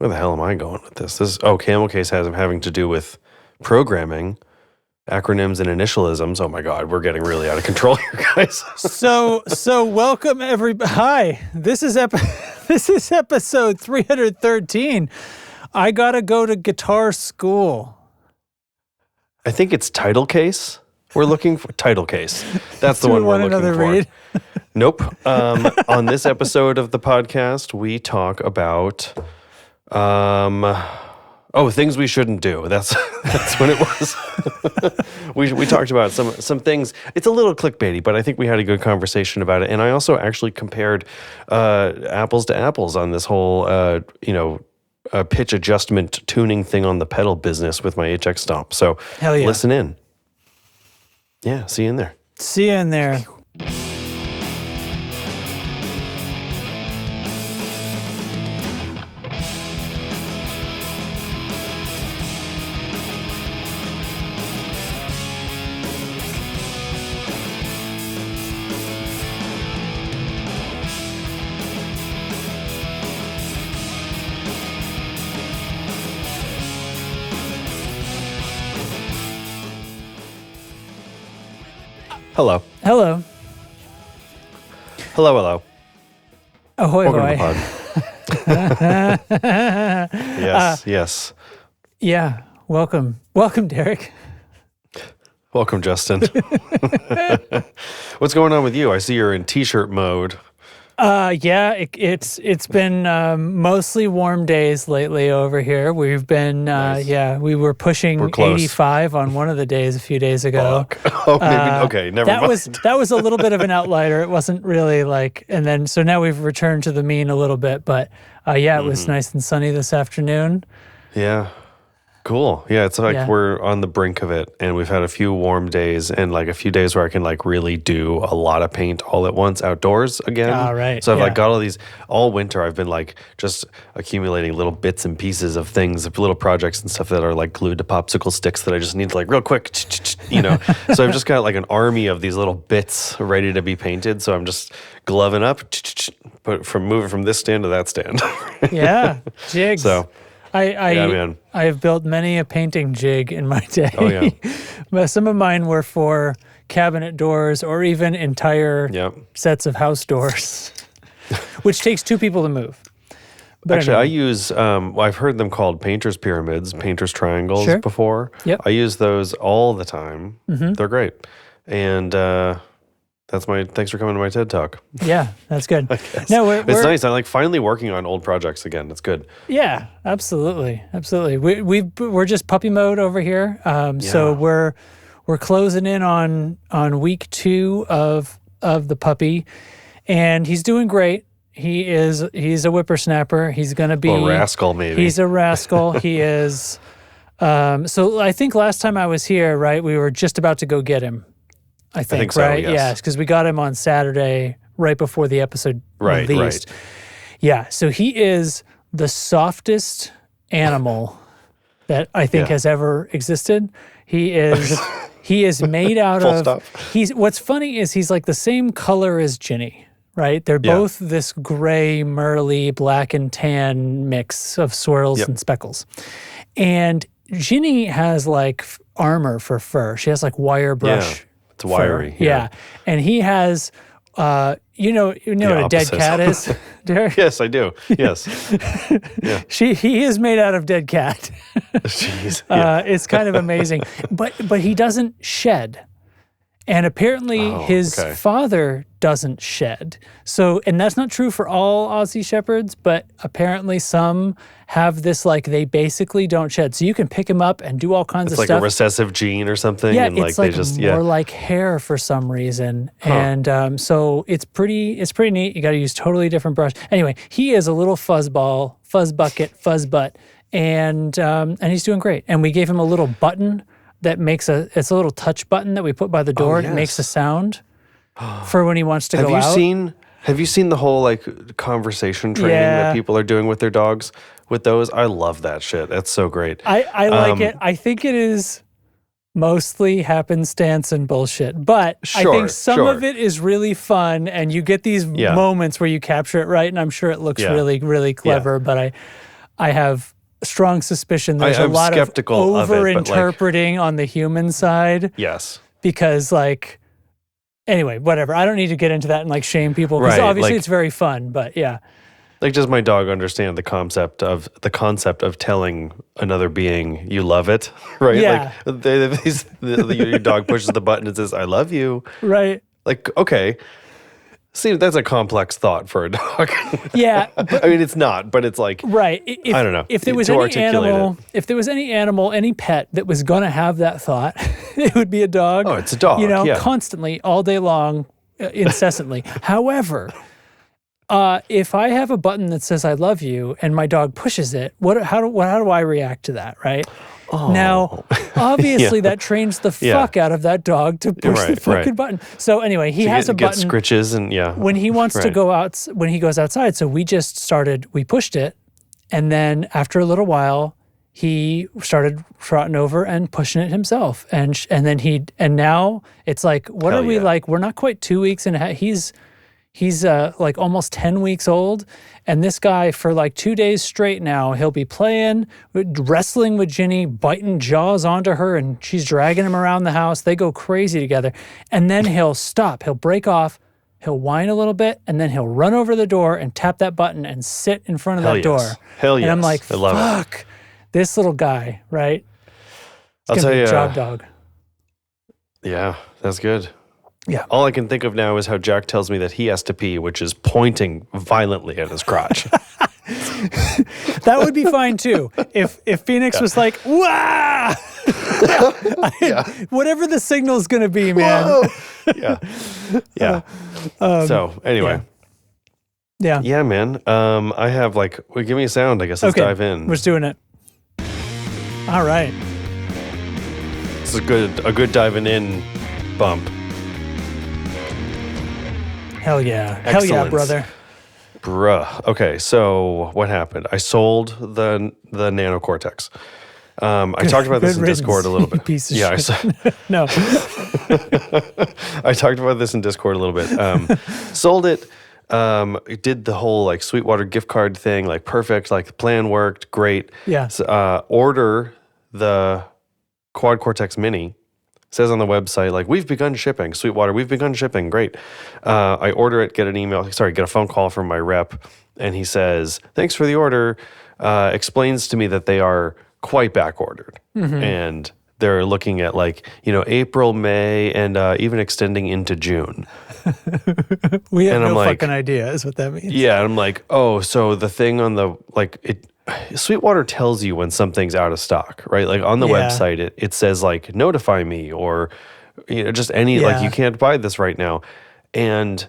Where the hell am I going with this? Camel case has having to do with programming, acronyms and initialisms. Oh my God, we're getting really out of control here, guys. So welcome everybody. Hi, this is episode 313. I gotta go to guitar school. I think it's title case. We're looking for title case. That's the one we're looking for. Read? Nope. On this episode of the podcast, we talk about things we shouldn't do. That's what it was. we talked about some things. It's a little clickbaity, but I think we had a good conversation about it. And I also actually compared apples to apples on this whole pitch adjustment tuning thing on the pedal business with my HX Stomp. So hell yeah. Listen in. Yeah, see you in there. See you in there. Hello. Hello. Hello, hello. Ahoy, Welcome hoy. to the pod. Yes. Yeah, welcome. Welcome, Derek. Welcome, Justin. What's going on with you? I see you're in t-shirt mode. It's been mostly warm days lately over here. We've been Nice. We were pushing 85 on one of the days a few days ago. Oh, maybe okay, never mind. That was a little bit of an outlier. It wasn't really so now we've returned to the mean a little bit, but it was nice and sunny this afternoon. Yeah. Cool. Yeah, it's like we're on the brink of it, and we've had a few warm days and like a few days where I can like really do a lot of paint all at once outdoors again. Right. So I've like got all these all winter. I've been like just accumulating little bits and pieces of things, of little projects and stuff that are like glued to popsicle sticks that I just need to like real quick, So I've just got like an army of these little bits ready to be painted. So I'm just gloving up, moving from this stand to that stand. Yeah, jigs. So. I have built many a painting jig in my day. Oh, yeah. But some of mine were for cabinet doors or even entire sets of house doors, which takes two people to move. But actually, anyway. I use, I've heard them called painter's pyramids, painter's triangles before. Yep. I use those all the time. Mm-hmm. They're great. And thanks for coming to my TED Talk. Yeah, that's good. No, it's nice. I'm like finally working on old projects again. It's good. Yeah, absolutely. We're just puppy mode over here. So we're closing in on week 2 of the puppy, and he's doing great. He's a whippersnapper. He's going to be a rascal, maybe. He's a rascal. He is. So I think last time I was here, right, we were just about to go get him. I think so, right? Yes, because we got him on Saturday right before the episode released. Right. Yeah, so he is the softest animal that I think has ever existed. He is made out of. What's funny is he's like the same color as Ginny, right? They're both this gray, merly, black and tan mix of swirls and speckles, and Ginny has like armor for fur. She has like wire brush. Yeah. It's wiry. Yeah. And he has, you know what a dead cat is, Derek? Yes, I do. Yes. Yeah. He is made out of dead cat. Jeez. Yeah. It's kind of amazing. But he doesn't shed. And apparently his father doesn't shed. So, and that's not true for all Aussie Shepherds, but apparently some have this, like, they basically don't shed. So you can pick him up and do all kinds of stuff. It's like a recessive gene or something. Yeah, and it's like more like hair for some reason. Huh. And so it's pretty neat. You got to use totally different brush. Anyway, he is a little fuzzball, fuzz bucket, fuzz butt, and he's doing great. And we gave him a little button that it's a little touch button that we put by the door. It makes a sound for when he wants to go out. Have you seen the whole like conversation training that people are doing with their dogs with those? I love that shit. That's so great. I like it. I think it is mostly happenstance and bullshit, but I think some of it is really fun, and you get these moments where you capture it right, and I'm sure it looks really, really clever, but I have strong suspicion there's a I'm lot of skeptical of it, but, like- over-interpreting on the human side. Yes. Because like, anyway, whatever. I don't need to get into that and like shame people because Right, obviously like- it's very fun, but yeah. Like, does my dog understand the concept of telling another being you love it? Right? Yeah. Like, your dog pushes the button and says, "I love you." Right. Like, okay. See, that's a complex thought for a dog. Yeah. I mean, it's not, but it's like, Right. I don't know. If there was To any articulate animal, if there was any animal, any pet that was going to have that thought, it would be a dog. Oh, it's a dog, You know, yeah. constantly, all day long, incessantly. However, if I have a button that says "I love you" and my dog pushes it, how do I react to that? Right. Oh. Now, obviously, that trains the fuck out of that dog to push the fucking button. So anyway, he has a button. Scritches and when he wants to go out, when he goes outside. So we pushed it, and then after a little while, he started trotting over and pushing it himself, and now it's like, what Hell are we yeah. like? We're not quite 2 weeks, and he's like almost 10 weeks old, and this guy for like 2 days straight now, he'll be playing, wrestling with Ginny, biting jaws onto her, and she's dragging him around the house. They go crazy together, and then he'll stop. He'll break off. He'll whine a little bit, and then he'll run over the door and tap that button and sit in front of Hell that yes. door. Hell And I'm yes. like, I love it. fuck, this little guy, right? I'll It's tell gonna be you. a job dog. Yeah, that's good. Yeah. All I can think of now is how Jack tells me that he has to pee, which is pointing violently at his crotch. That would be fine too. If Phoenix was like, "Wah!" Whatever the signal's gonna be, man. Whoa! Yeah. So anyway, Yeah. man. I have give me a sound. I guess let's dive in. We're just doing it. All right. This is a good diving in bump. Hell yeah. Hell yeah, Excellence. brother. Bruh. Okay, so what happened? I sold the Nano Cortex. I talked about this in riddance, Discord a little you bit. piece of yeah, shit. No. I talked about this in Discord a little bit. Sold it. Did the whole Sweetwater gift card thing, perfect. The plan worked, great. Yeah. So, order the Quad Cortex Mini. Says on the website, we've begun shipping. Sweetwater, we've begun shipping. Great. I order it, get a phone call from my rep, and he says, thanks for the order. Explains to me that they are quite back ordered. Mm-hmm. And they're looking at April, May, and even extending into June. We have And I'm no like- fucking idea is what that means. Yeah, and I'm like, oh, so the thing on the Sweetwater tells you when something's out of stock, right? On the Yeah. website, it says notify me, or just any Yeah. you can't buy this right now. And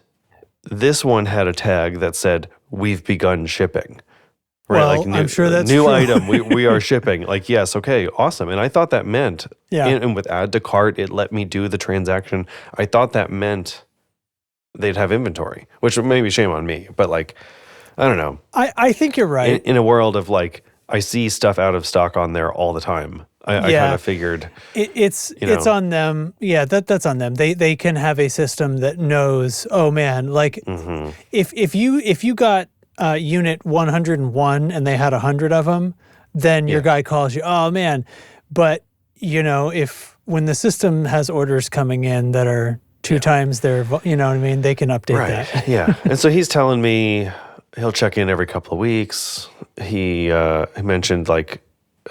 this one had a tag that said we've begun shipping. Right, Well, I'm sure that's new true. item. We are shipping. Yes, okay, awesome. And I thought that meant, Yeah. and with add to cart, it let me do the transaction. I thought that meant they'd have inventory, which may be shame on me, but I don't know. I think you're right. In a world of I see stuff out of stock on there all the time. I Yeah. kind of figured. It's on them. Yeah, that's on them. They can have a system that knows. Oh man, Mm-hmm. if you got unit 101 and they had 100 of them, then your guy calls you. Oh man, but if when the system has orders coming in that are two times their, you know what I mean, they can update that. Yeah. And so he's telling me he'll check in every couple of weeks. He mentioned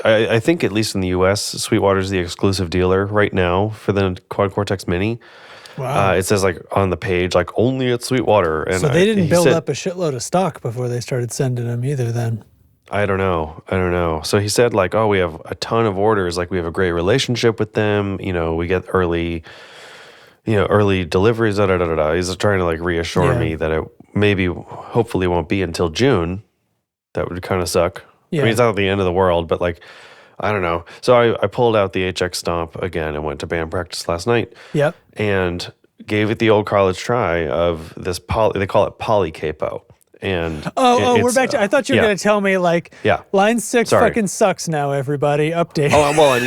I think at least in the U.S., Sweetwater's the exclusive dealer right now for the Quad Cortex Mini. Wow. It says on the page only at Sweetwater. And So they didn't he build said- up a shitload of stock before they started sending them either. Then I don't know. So he said oh, we have a ton of orders. We have a great relationship with them. We get early deliveries. Da, da, da, da, da. He's trying to reassure me that it hopefully won't be until June. That would kind of suck. Yeah. I mean, it's not the end of the world, but I don't know. So I pulled out the HX Stomp again and went to band practice last night. Yep. And gave it the old college try of this they call it poly capo. And we're back to. I thought you were yeah. going to tell me line 6 Sorry. fucking sucks now. Everybody update. Oh, well, I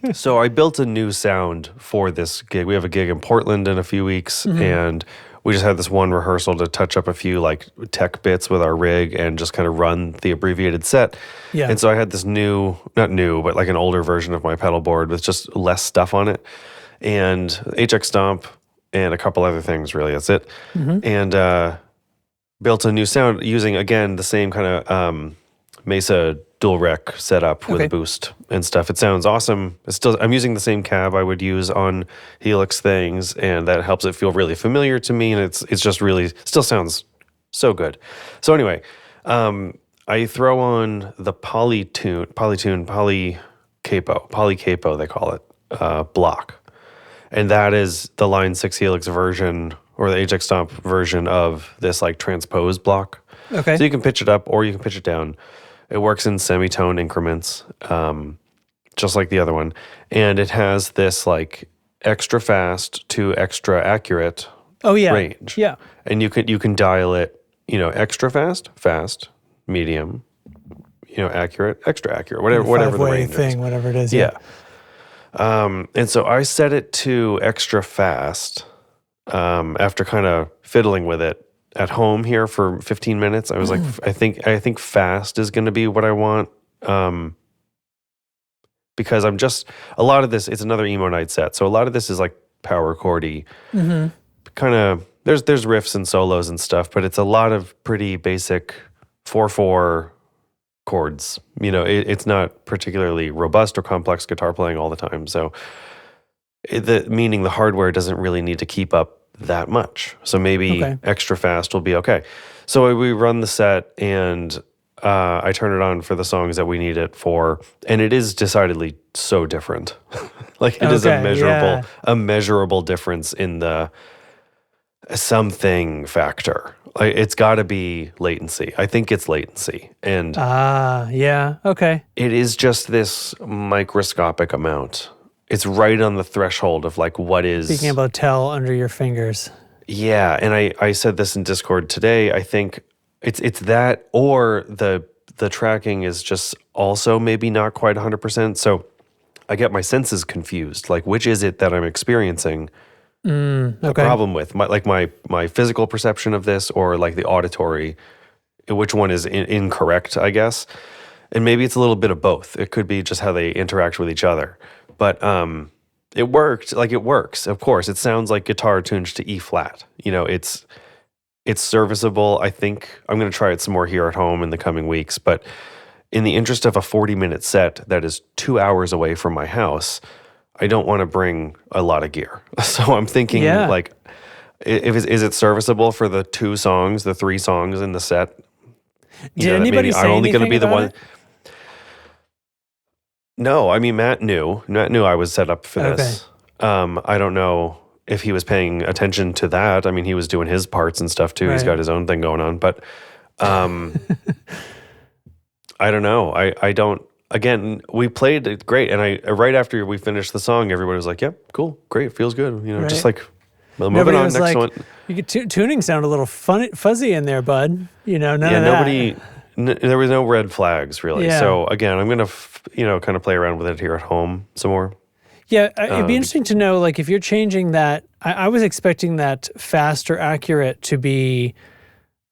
mean, so I built a new sound for this gig. We have a gig in Portland in a few weeks, and we just had this one rehearsal to touch up a few like tech bits with our rig and just kind of run the abbreviated set. Yeah. And so I had this not new, but like an older version of my pedal board with just less stuff on it, and HX Stomp and a couple other things. Really, that's it. And built a new sound using again the same kind of Mesa dual rec setup with a boost and stuff. It sounds awesome. I'm using the same cab I would use on Helix things, and that helps it feel really familiar to me. And it's just really still sounds so good. So anyway, I throw on the Poly Capo they call it, block, and that is the Line 6 Helix version or the HX Stomp version of this like transpose block. Okay. So you can pitch it up or you can pitch it down. It works in semitone increments, just like the other one. And it has this like extra fast to extra accurate range. Yeah. And you can dial it, extra fast, medium, accurate, extra accurate, whatever the range thing, is. whatever it is. Yeah. And so I set it to extra fast after kind of fiddling with it at home here for 15 minutes. I was like, I think fast is going to be what I want. Because a lot of this, it's another emo night set. So a lot of this is like power chordy, kind of, there's riffs and solos and stuff, but it's a lot of pretty basic 4/4 chords. It's not particularly robust or complex guitar playing all the time. So meaning the hardware doesn't really need to keep up that much. So maybe extra fast will be okay. So we run the set and I turn it on for the songs that we need it for, and it is decidedly so different. Like it is a measurable difference in the something factor. Like it's got to be latency. I think it's latency, and it is just this microscopic amount. It's right on the threshold of like what is being able to tell under your fingers. Yeah, and I said this in Discord today. I think it's that, or the tracking is just also maybe not quite 100%. So I get my senses confused. Like which is it that I'm experiencing a problem with? My physical perception of this, or like the auditory, which one is incorrect, I guess. And maybe it's a little bit of both. It could be just how they interact with each other. But it worked. Like it works. Of course, it sounds like guitar tuned to E flat. It's serviceable. I think I'm going to try it some more here at home in the coming weeks. But in the interest of a 40-minute set that is 2 hours away from my house, I don't want to bring a lot of gear. So I'm thinking like, is it serviceable for the 3 songs in the set? Did anybody say I'm only anything going to be the about one. it? No, I mean, Matt knew I was set up for this. I don't know if he was paying attention to that. I mean, he was doing his parts and stuff too. He's got his own thing going on, but I don't know. I don't, again, we played it great. And right after we finished the song, everybody was like, yep, cool, great, feels good. Just like, well, moving on, next one. You could tuning sound a little fuzzy in there, bud. None of that. There was no red flags really. Yeah. So again, I'm going to, kind of play around with it here at home some more. Yeah, it'd be interesting to know, like, if you're changing that. I was expecting that fast or accurate to be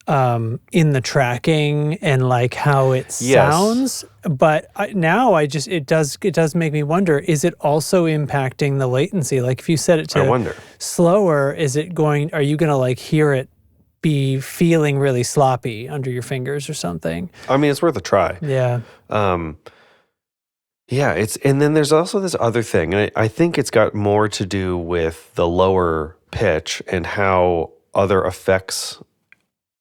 in the tracking and like how it sounds. But now it does make me wonder: is it also impacting the latency? Like, if you set it to slower, are you going to like hear it be feeling really sloppy under your fingers or something? I mean, it's worth a try. Yeah. And then there's also this other thing, and I think it's got more to do with the lower pitch and how other effects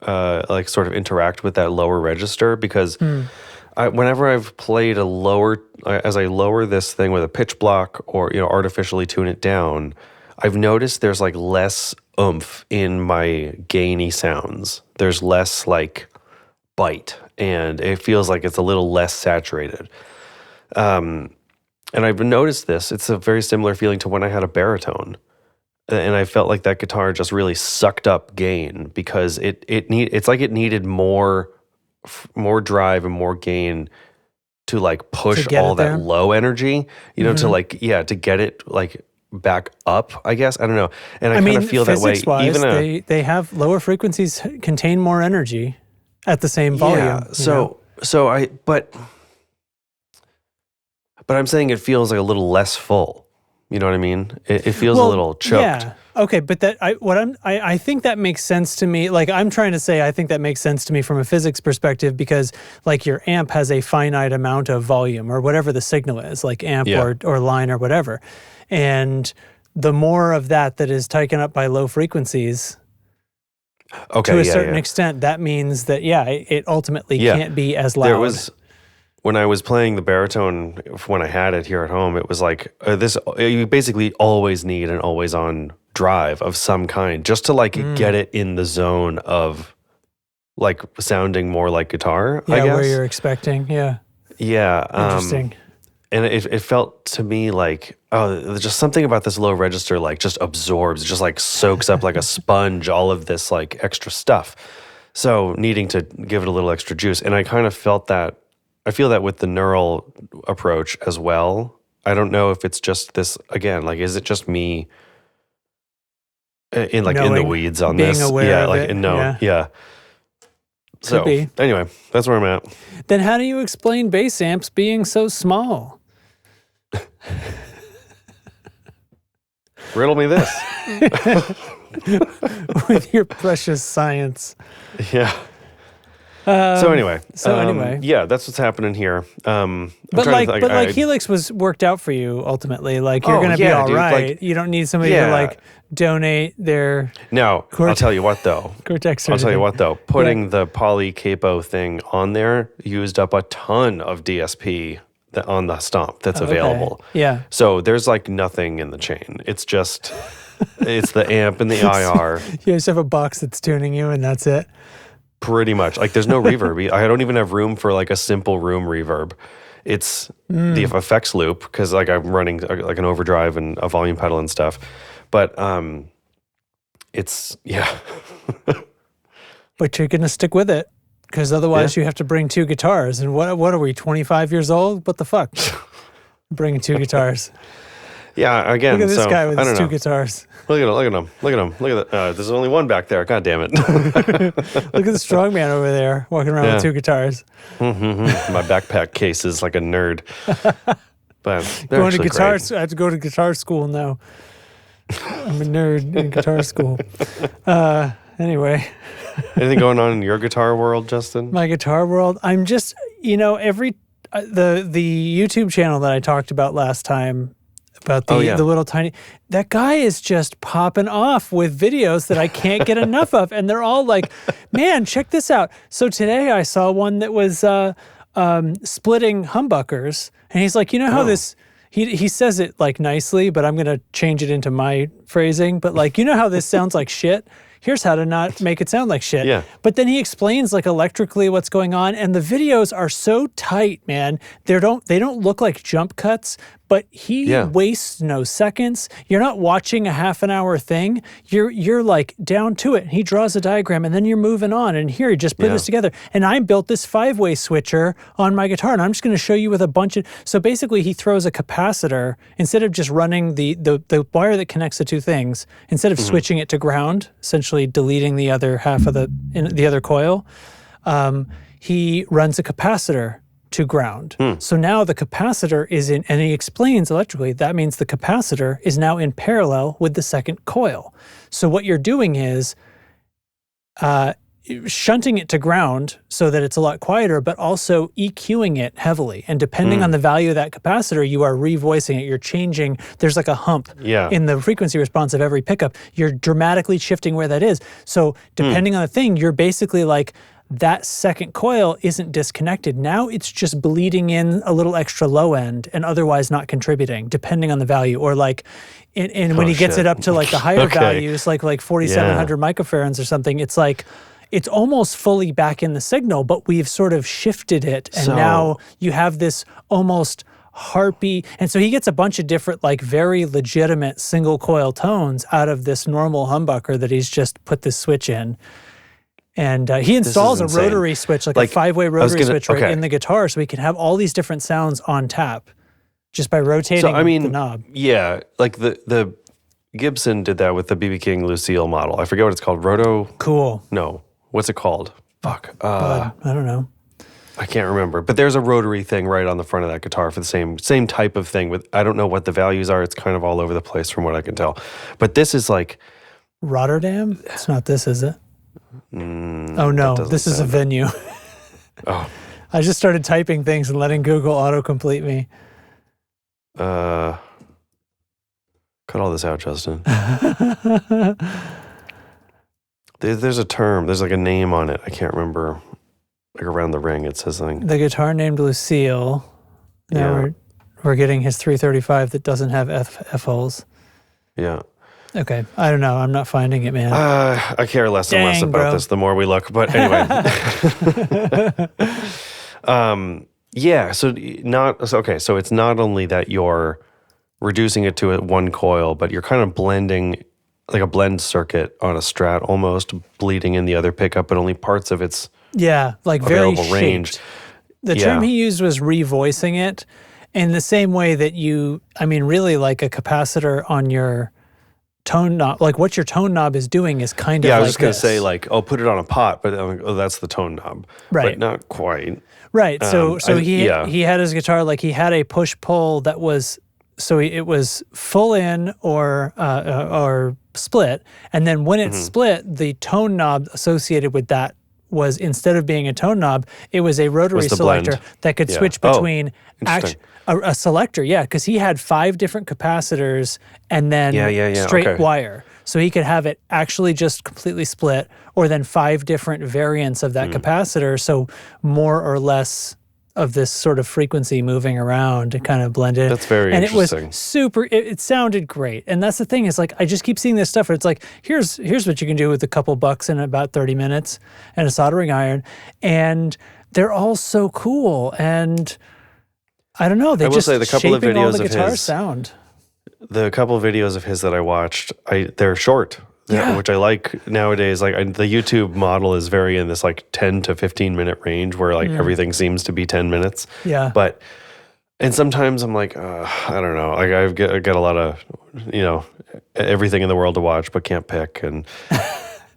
like sort of interact with that lower register, because whenever I've played as I lower this thing with a pitch block or artificially tune it down, I've noticed there's like less oomph in my gainy sounds. There's less like bite, and it feels like it's a little less saturated. And I've noticed this. It's a very similar feeling to when I had a baritone, and I felt like that guitar just really sucked up gain because it's like it needed more drive and more gain to like push all that low energy, to like to get it like back up, I guess. I don't know. And I kind of feel that way. Physics-wise, they have lower frequencies contain more energy at the same volume. Yeah. But I'm saying it feels like a little less full. You know what I mean? It feels a little choked. Yeah. Okay, but I think that makes sense to me. Like I'm trying to say, I think that makes sense to me from a physics perspective because like your amp has a finite amount of volume or whatever the signal is, like amp or line or whatever, and the more of that is taken up by low frequencies. To a certain extent, that means that it ultimately can't be as loud. When I was playing the baritone, when I had it here at home, it was like you basically always need an always on drive of some kind just to like get it in the zone of like sounding more like guitar, I guess. Where you're expecting. Yeah. Interesting. And it felt to me like, there's just something about this low register like just absorbs, just like soaks up like a sponge all of this like extra stuff. So needing to give it a little extra juice. And I kind of felt that. I feel that with the neural approach as well. I don't know if it's just this, again, like, is it just me in the weeds on being this? Aware of like, it. Yeah. So, anyway, that's where I'm at. Then how do you explain bass amps being so small? Riddle me this. With your precious science. Yeah. So anyway, that's what's happening here. But Helix was worked out for you ultimately. Like you're going to be all right. Like, you don't need somebody to like donate their. No, I'll tell you what though. Cortex. I'll tell you what though. Putting the poly capo thing on there used up a ton of DSP on the stomp that's available. Yeah. So there's like nothing in the chain. It's just it's the amp and the IR. You just have a box that's tuning you, and that's it. Pretty much. Like there's no reverb. I don't even have room for like a simple room reverb. It's the effects loop because like I'm running like an overdrive and a volume pedal and stuff. But it's But you're gonna stick with it because otherwise you have to bring two guitars. And what are we? 25 years old? What the fuck? Bringing two guitars. Yeah. Again, look at this guy with his two guitars. Look at him. Look at that. There's only one back there. God damn it. Look at the strong man over there walking around with two guitars. Mm-hmm. My backpack case is like a nerd. But going to guitar. I have to go to guitar school now. I'm a nerd in guitar school. Anyway. Anything going on in your guitar world, Justin? My guitar world? I'm just, the YouTube channel that I talked about last time, about the little tiny, that guy is just popping off with videos that I can't get enough of. And they're all like, man, check this out. So today I saw one that was splitting humbuckers. And he's like, how this, he says it like nicely, but I'm going to change it into my phrasing. But like, how this sounds like shit? Here's how to not make it sound like shit. Yeah. But then he explains like electrically what's going on, and the videos are so tight, man. They don't look like jump cuts, but he wastes no seconds. You're not watching a half an hour thing. You're like down to it. He draws a diagram, and then you're moving on. And here, just put this together. And I built this 5-way switcher on my guitar, and I'm just going to show you with a bunch of. So basically, he throws a capacitor instead of just running the wire that connects the two things. Instead of switching it to ground, essentially deleting the other half of the other coil, he runs a capacitor to ground. So now the capacitor is in, and he explains electrically, that means the capacitor is now in parallel with the second coil. So what you're doing is shunting it to ground so that it's a lot quieter, but also EQing it heavily. And depending on the value of that capacitor, you are revoicing it. You're changing, there's like a hump in the frequency response of every pickup. You're dramatically shifting where that is. So depending on the thing, you're basically like, that second coil isn't disconnected. Now it's just bleeding in a little extra low end and otherwise not contributing, depending on the value. Or like, and when he gets it up to like the higher values, like 4,700 microfarads or something, it's like, it's almost fully back in the signal, but we've sort of shifted it. And now you have this almost harpy. And so he gets a bunch of different, like very legitimate single coil tones out of this normal humbucker that he's just put this switch in. And he installs a rotary switch, like a 5-way rotary switch in the guitar, so we can have all these different sounds on tap. just by rotating the knob. Yeah, like the Gibson did that with the BB King Lucille model. I forget what it's called. Cool. No, what's it called? Fuck. I don't know. I can't remember. But there's a rotary thing right on the front of that guitar for the same type of thing. With I don't know what the values are. It's kind of all over the place from what I can tell. But this is like Rotterdam. It's not this, is it? Oh no, this is a venue. Oh. I just started typing things and letting Google autocomplete me. Cut all this out, Justin. There's a term. There's like a name on it. I can't remember. Like around the ring, it says something. The guitar named Lucille. Now we're getting his 335 that doesn't have F holes. Yeah. Okay. I don't know. I'm not finding it, man. I care less and less about this the more we look. But anyway. Yeah. So it's not only that you're reducing it to one coil, but you're kind of blending like a blend circuit on a Strat, almost bleeding in the other pickup, but only parts of its like very shaped. Range. The term he used was revoicing it in the same way that really like a capacitor on your tone knob, like what your tone knob is doing is kind of like I was just going to say like, put it on a pot, but that's the tone knob. Right. But not quite. Right. So he had his guitar, like he had a push-pull that was, so it was full in or split. And then when it split, the tone knob associated with that was, instead of being a tone knob, it was a rotary selector that could switch between a selector, because he had 5 different capacitors and then straight wire. So he could have it actually just completely split, or then 5 different variants of that capacitor, so more or less of this sort of frequency moving around and kind of blended. That's very interesting. And it was super, it sounded great. And that's the thing, is like, I just keep seeing this stuff where it's like, here's what you can do with a couple bucks in about 30 minutes and a soldering iron. And they're all so cool. And I don't know, they just say the couple of videos all the guitar sound. The couple of videos of his that I watched, they're short. Which I like nowadays. Like the YouTube model is very in this like 10 to 15 minute range where like everything seems to be 10 minutes. Yeah. And sometimes I'm like, I don't know. Like I get a lot of, everything in the world to watch, but can't pick. And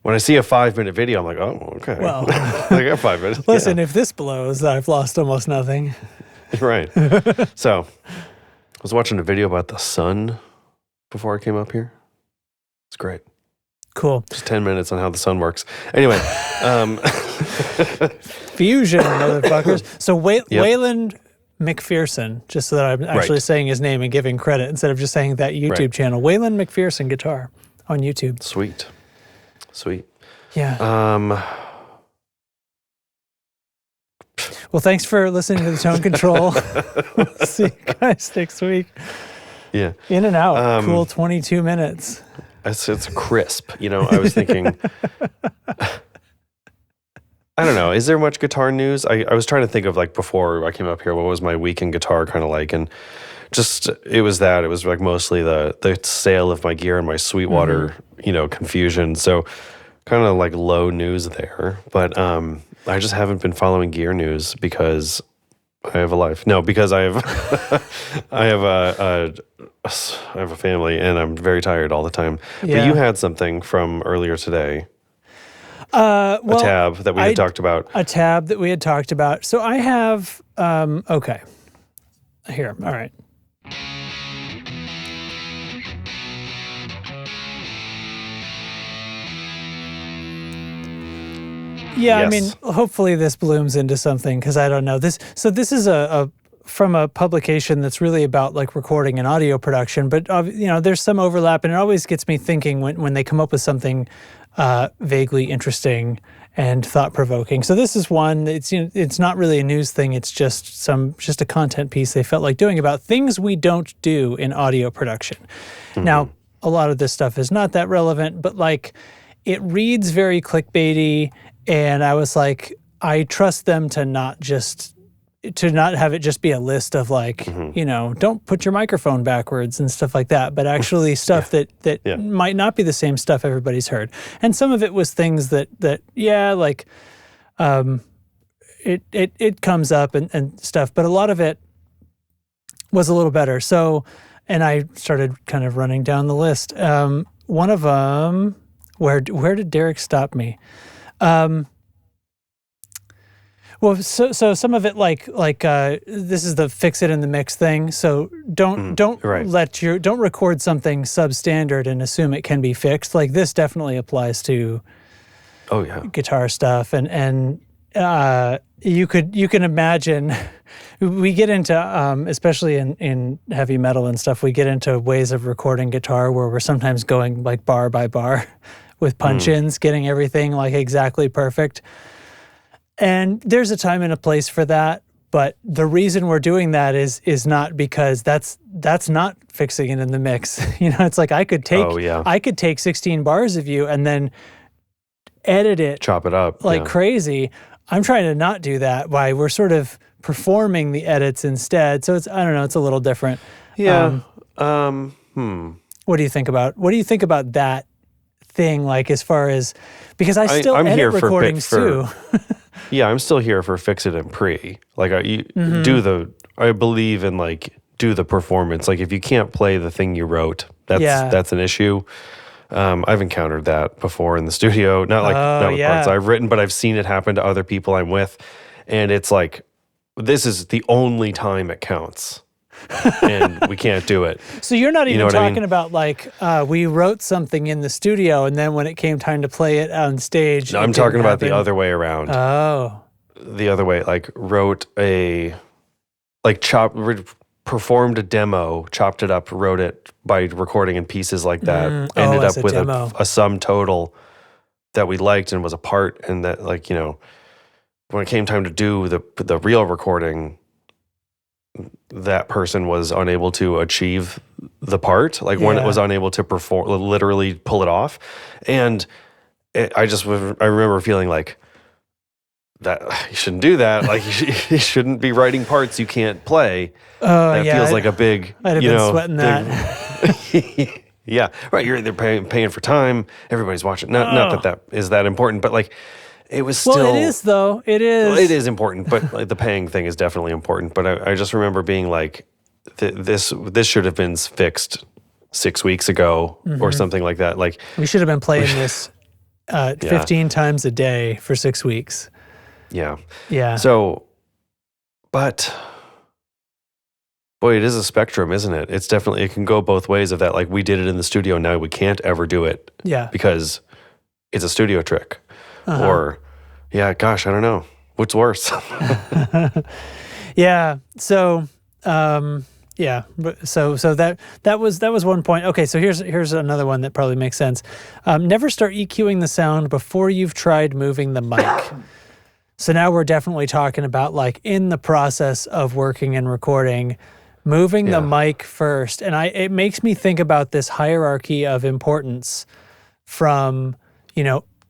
when I see a 5-minute video, I'm like, oh, okay. Well, I got 5 minutes. Listen, if this blows, I've lost almost nothing. Right. So I was watching a video about the sun before I came up here. It's great. Cool. Just 10 minutes on how the sun works. Anyway. Fusion, motherfuckers. So Wayland McPherson, just so that I'm actually saying his name and giving credit instead of just saying that YouTube channel. Wayland McPherson Guitar on YouTube. Sweet. Yeah. Well, thanks for listening to the Tone Control. We'll see you guys next week. Yeah. In and out. Cool 22 minutes. It's crisp. I was thinking, I don't know, is there much guitar news? I was trying to think of like before I came up here, what was my week in guitar kind of like? And just, it was like mostly the sale of my gear and my Sweetwater, confusion. So kind of like low news there. But I just haven't been following gear news because I have a life. No, because I have I have a family and I'm very tired all the time. Yeah. But you had something from earlier today. A tab that we had talked about. A tab that we had talked about. So I have, okay. Here, all right. Yeah, yes. I mean, hopefully this blooms into something because I don't know. This is from a publication that's really about like recording and audio production, but there's some overlap, and it always gets me thinking when they come up with something vaguely interesting and thought-provoking. So this is one. It's not really a news thing. It's just a content piece they felt like doing about things we don't do in audio production. Mm-hmm. Now, a lot of this stuff is not that relevant, but like it reads very clickbaity. And I was like, I trust them to not have it just be a list of like, don't put your microphone backwards and stuff like that, but actually stuff that might not be the same stuff everybody's heard. And some of it was things that it comes up and stuff, but a lot of it was a little better. So, and I started kind of running down the list. One of them, where did Derek stop me? Well, so some of it like this is the fix it in the mix thing. So don't record something substandard and assume it can be fixed. Like this definitely applies to guitar stuff, and you can imagine. We get into especially in heavy metal and stuff. We get into ways of recording guitar where we're sometimes going like bar by bar with punch-ins, getting everything like exactly perfect. And there's a time and a place for that, but the reason we're doing that is not because that's not fixing it in the mix. It's like I could take 16 bars of you and then edit it, chop it up like crazy. I'm trying to not do that. Why we're sort of performing the edits instead. So it's, I don't know, it's a little different. Yeah. What do you think about that thing? Like as far as, because I'm edit recordings too. Yeah, I'm still here for fix it and pre. Like I believe in like do the performance. Like if you can't play the thing you wrote, that's an issue. I've encountered that before in the studio. Not with parts I've written, but I've seen it happen to other people I'm with. And it's like, this is the only time it counts. And we can't do it. So you're not even talking about like we wrote something in the studio and then when it came time to play it on stage. No, I'm talking about the other way around. Oh. The other way, like performed a demo, chopped it up, wrote it by recording in pieces like that, ended up with a sum total that we liked and was a part, and that when it came time to do the real recording, that person was unable to achieve the part, when it was unable to perform, literally pull it off. And I remember feeling like that you shouldn't do that. Like you shouldn't be writing parts you can't play. That feels like a big, I'd have been sweating that. Yeah, right. They're paying for time. Everybody's watching. Not that is that important, but like it was still. Well, it is though. It is. Well, it is important, but like, the paying thing is definitely important. But I just remember being like, this should have been fixed 6 weeks ago or something like that. Like we should have been playing this 15 times a day for 6 weeks. Yeah. Yeah. So, but boy, it is a spectrum, isn't it? It's definitely, it can go both ways of that. Like we did it in the studio. Now we can't ever do it. Yeah. Because it's a studio trick. Or, gosh, I don't know. What's worse? Yeah. So, So that was one point. Okay. So here's another one that probably makes sense. Never start EQing the sound before you've tried moving the mic. So now we're definitely talking about like in the process of working and recording, moving the mic first. And it makes me think about this hierarchy of importance from,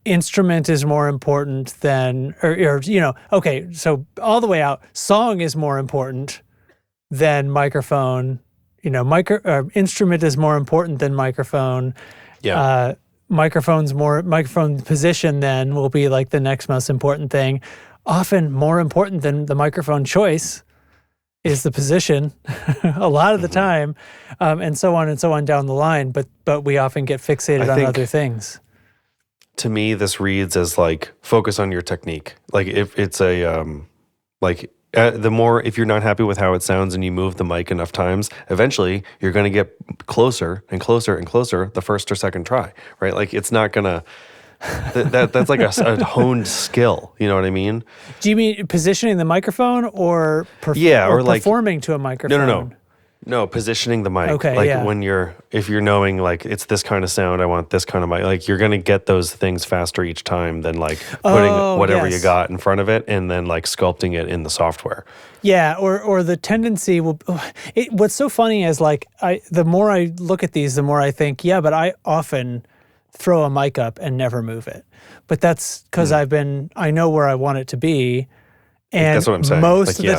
instrument is more important than, okay, so all the way out, song is more important than microphone, instrument is more important than microphone. Yeah. Microphone position then will be like the next most important thing. Often more important than the microphone choice is the position a lot of the time, and so on down the line. But we often get fixated on other things. To me, this reads as like focus on your technique. Like if it's the more, if you're not happy with how it sounds and you move the mic enough times, eventually you're going to get closer and closer and closer the first or second try, right? Like it's not going to, that's like a honed skill. You know what I mean? Do you mean positioning the microphone or performing to a microphone? No, positioning the mic. Okay, like if you're knowing like it's this kind of sound, I want this kind of mic, like you're going to get those things faster each time than like putting whatever you got in front of it and then like sculpting it in the software. Yeah, or the tendency will, what's so funny is like the more I look at these, the more I think, but I often throw a mic up and never move it. But that's because I know where I want it to be. And that's what I'm saying. Most of the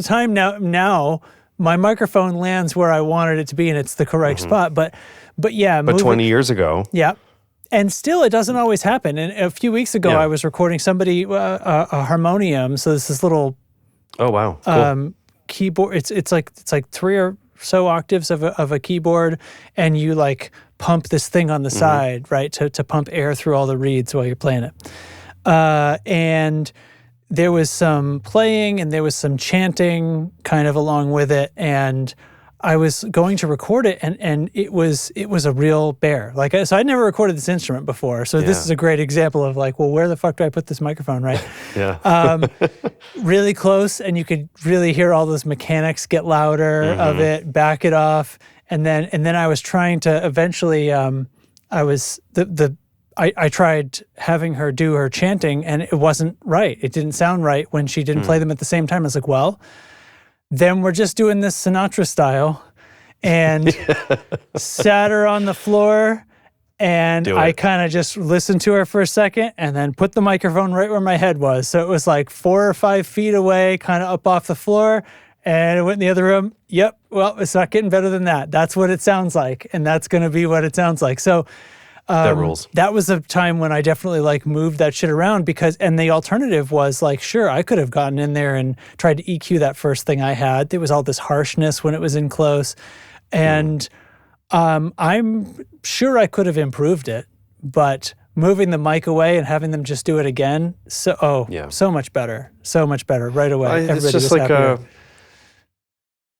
time now my microphone lands where I wanted it to be and it's the correct spot. But 20 years ago. Yeah. And still it doesn't always happen. And a few weeks ago I was recording somebody, a harmonium. So this little oh, wow. Cool. keyboard. It's like three or so octaves of a keyboard, and you like pump this thing on the side, right, to pump air through all the reeds while you're playing it. And there was some playing and there was some chanting kind of along with it, and I was going to record it, and it was a real bear. Like, so I'd never recorded this instrument before, so this is a great example of like, well, where the fuck do I put this microphone, right? Really close, and you could really hear all those mechanics get louder of it, back it off, and then I was trying to eventually, I tried having her do her chanting, and it wasn't right. It didn't sound right when she didn't play them at the same time. I was like, well, then we're just doing this Sinatra style, and sat her on the floor, and I kind of just listened to her for a second and then put the microphone right where my head was. So it was like 4 or 5 feet away, kind of up off the floor, and it went in the other room. Yep, well, it's not getting better than that. That's what it sounds like, and that's going to be what it sounds like. So that rules. That was a time when I definitely like moved that shit around, because, and the alternative was like, sure, I could have gotten in there and tried to EQ that first thing I had. There was all this harshness when it was in close, and I'm sure I could have improved it, but moving the mic away and having them just do it again, so much better right away. It's just like I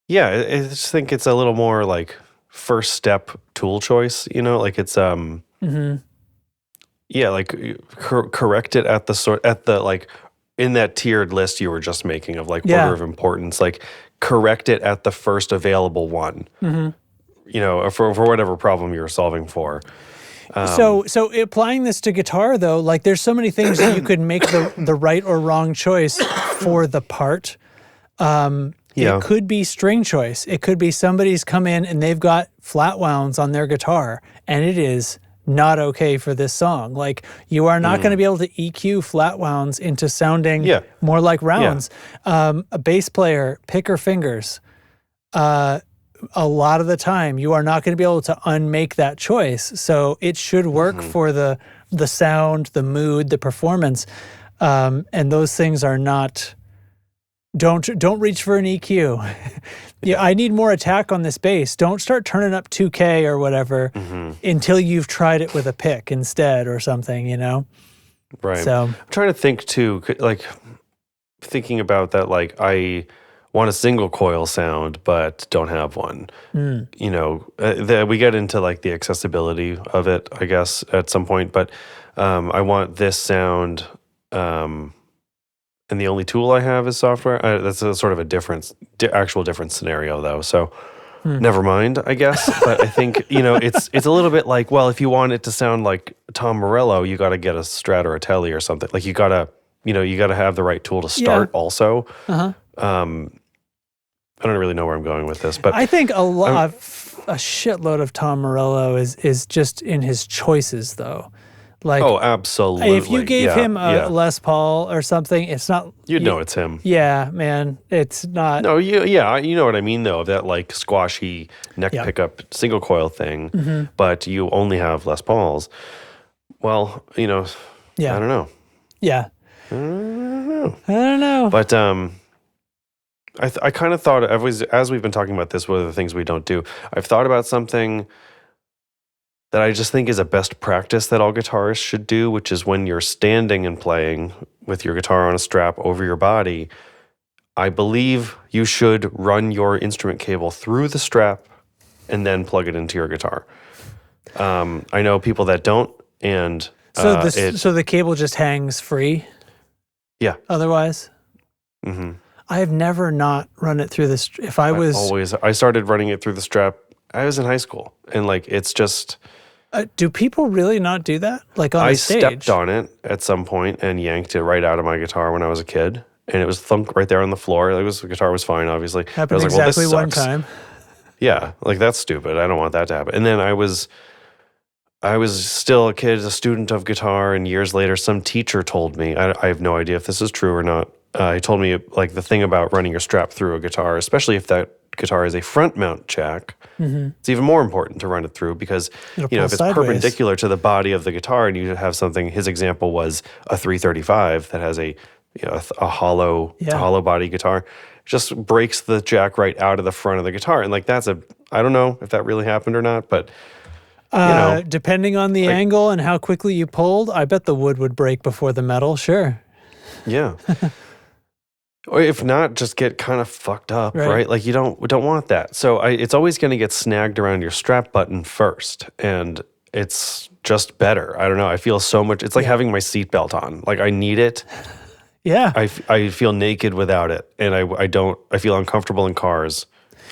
just think it's a little more like first step tool choice, like it's like correct it at the like in that tiered list you were just making of like order of importance, like correct it at the first available one, for whatever problem you're solving for. So applying this to guitar though, like there's so many things that you could make the right or wrong choice for the part. It could be string choice. It could be somebody's come in and they've got flat wounds on their guitar, and it is not okay for this song. Like, you are not going to be able to EQ flat wounds into sounding more like rounds. A bass player, pick her fingers. A lot of the time, you are not going to be able to unmake that choice. So it should work for the sound, the mood, the performance, and those things are not. Don't reach for an EQ. I need more attack on this bass. Don't start turning up 2K or whatever until you've tried it with a pick instead or something, Right. So I'm trying to think too, like thinking about that, like I want a single coil sound but don't have one. We get into like the accessibility of it, I guess, at some point, but I want this sound and the only tool I have is software. That's a sort of a actual different scenario, though. So, never mind, I guess. But I think it's a little bit like, well, if you want it to sound like Tom Morello, you got to get a Strat or a Tele or something. Like you got to have the right tool to start. Also, I don't really know where I'm going with this, but I think a shitload of Tom Morello is just in his choices, though. Like, oh, absolutely. If you gave him a Les Paul or something, it's not. You'd know it's him. Yeah, man, it's not. No, you know what I mean, though, that like squashy neck pickup single coil thing, but you only have Les Pauls. Well, I don't know. Yeah. I don't know. But I kind of thought, as we've been talking about this, what are the things we don't do? I've thought about something that I just think is a best practice that all guitarists should do, which is when you're standing and playing with your guitar on a strap over your body, I believe you should run your instrument cable through the strap and then plug it into your guitar. I know people that don't, and so the cable just hangs free? Yeah. Otherwise? Mm-hmm. I have never not run it through the I started running it through the strap. I was in high school, and like it's just. Do people really not do that? Like on the stage? I stepped on it at some point and yanked it right out of my guitar when I was a kid, and it was thunked right there on the floor. The guitar was fine, obviously. Happened exactly one time. Yeah, like that's stupid. I don't want that to happen. And then I was still a kid, a student of guitar, and years later, some teacher told me. I have no idea if this is true or not. He told me like the thing about running your strap through a guitar, especially if that guitar is a front mount jack, it's even more important to run it through because if it's perpendicular to the body of the guitar and you have something. His example was a 335 that has a hollow body guitar. just breaks the jack right out of the front of the guitar. And like I don't know if that really happened or not, but depending on the angle and how quickly you pulled, I bet the wood would break before the metal. Sure. Yeah. Or if not, just get kind of fucked up, right? Like we don't want that. So it's always going to get snagged around your strap button first, and it's just better. I don't know. I feel so much. It's like having my seatbelt on. Like I need it. Yeah. I feel naked without it, and I don't. I feel uncomfortable in cars.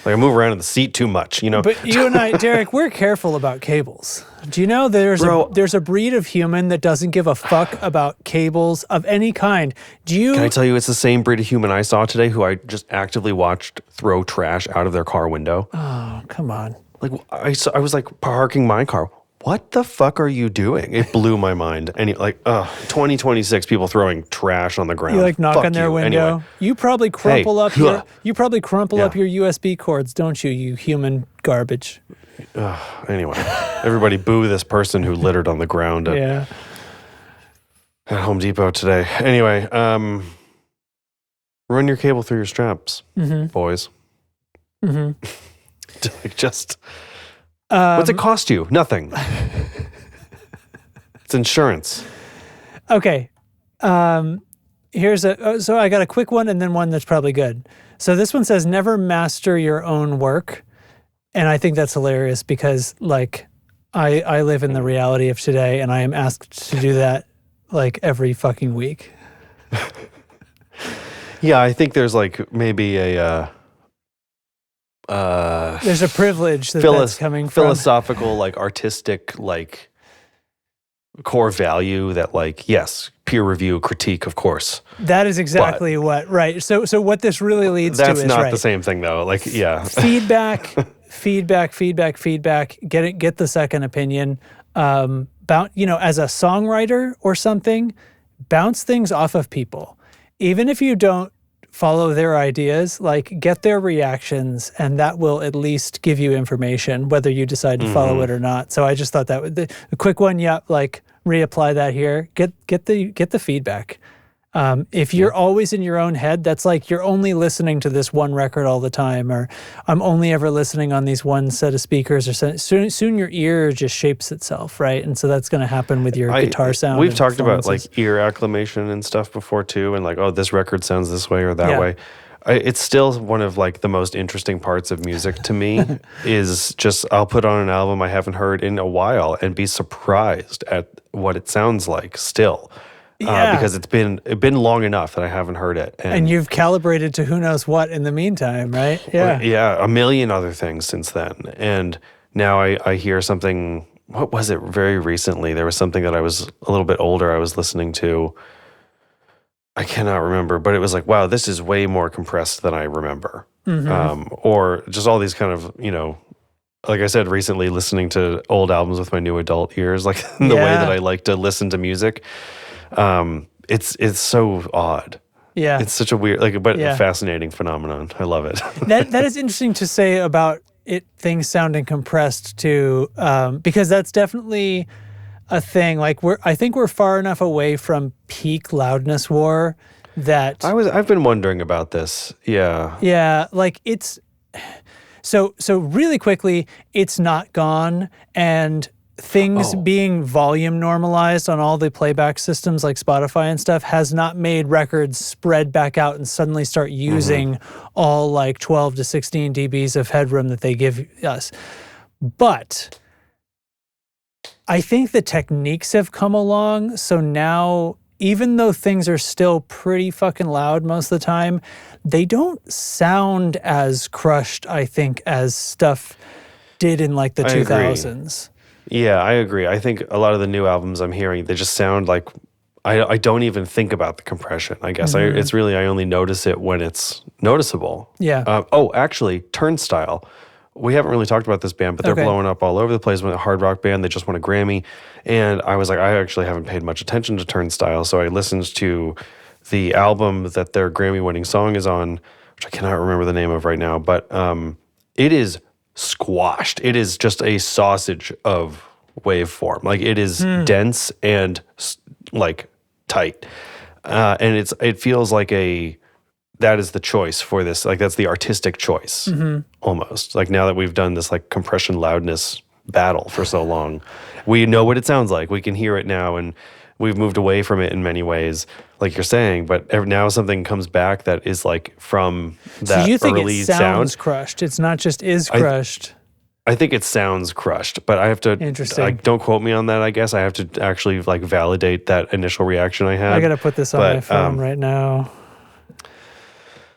Like I move around in the seat too much, But you and I, Derek, we're careful about cables. Do you know there's a breed of human that doesn't give a fuck about cables of any kind? Can I tell you, it's the same breed of human I saw today who I just actively watched throw trash out of their car window. Oh, come on. Like I was like parking my car. What the fuck are you doing? It blew my mind. And 2026 people throwing trash on the ground. You like knock on their window. Anyway. You probably crumple up your USB cords, don't you? You human garbage. Anyway, everybody boo this person who littered on the ground at Home Depot today. Anyway, run your cable through your straps, boys. Mm-hmm. Just. What's it cost you? Nothing. It's insurance. Okay. So I got a quick one and then one that's probably good. So this one says, never master your own work. And I think that's hilarious because like I live in the reality of today and I am asked to do that like every fucking week. Yeah, I think there's like maybe there's a privilege that's coming from philosophical, like artistic, like core value that like, yes, peer review, critique, of course. That is exactly right. So what this really leads to is that's not the same thing though. Like, yeah. Feedback. Get the second opinion. As a songwriter or something, bounce things off of people. Even if you don't follow their ideas, like get their reactions, and that will at least give you information whether you decide to follow it or not. So I just thought that would a quick one. Yeah, like reapply that here. Get the feedback. If you're always in your own head, that's like you're only listening to this one record all the time, or I'm only ever listening on these one set of speakers. Or soon your ear just shapes itself, right? And so that's going to happen with your guitar sound. We've talked about like ear acclimation and stuff before too, and like, oh, this record sounds this way or that way. It's still one of like the most interesting parts of music to me is just I'll put on an album I haven't heard in a while and be surprised at what it sounds like still. Because it's been long enough that I haven't heard it. And you've calibrated to who knows what in the meantime, right? Yeah. Yeah, a million other things since then. And now I hear something, what was it very recently? There was something that I was a little bit older I was listening to. I cannot remember, but it was like, wow, this is way more compressed than I remember. Mm-hmm. Or just all these kind of, like I said recently, listening to old albums with my new adult ears, like the way that I like to listen to music. It's so odd. Yeah. It's such a weird, fascinating phenomenon. I love it. that is interesting to say about things sounding compressed too, because that's definitely a thing. Like I think we're far enough away from peak loudness war that I've been wondering about this. Yeah. Yeah. Like it's, so really quickly, it's not gone, and things being volume normalized on all the playback systems like Spotify and stuff has not made records spread back out and suddenly start using all like 12 to 16 dBs of headroom that they give us. But I think the techniques have come along. So now, even though things are still pretty fucking loud most of the time, they don't sound as crushed, I think, as stuff did in like the 2000s. Yeah, I agree. I think a lot of the new albums I'm hearing, they just sound like I don't even think about the compression. I guess it's really I only notice it when it's noticeable. Yeah. Actually, Turnstile. We haven't really talked about this band, but they're blowing up all over the place. With a hard rock band, they just won a Grammy, and I was like, I actually haven't paid much attention to Turnstile, so I listened to the album that their Grammy-winning song is on, which I cannot remember the name of right now, but it is squashed. It is just a sausage of waveform. Like it is dense and like tight, and it feels like a that is the choice for this. Like that's the artistic choice almost. Like now that we've done this like compression loudness battle for so long, we know what it sounds like. We can hear it now, and we've moved away from it in many ways, like you're saying. But now something comes back that is like from that so you think early it sounds crushed? It's not just is crushed. I think it sounds crushed, but I have to. Interesting. Like, don't quote me on that. I guess I have to actually like validate that initial reaction I had. I got to put this on my phone right now.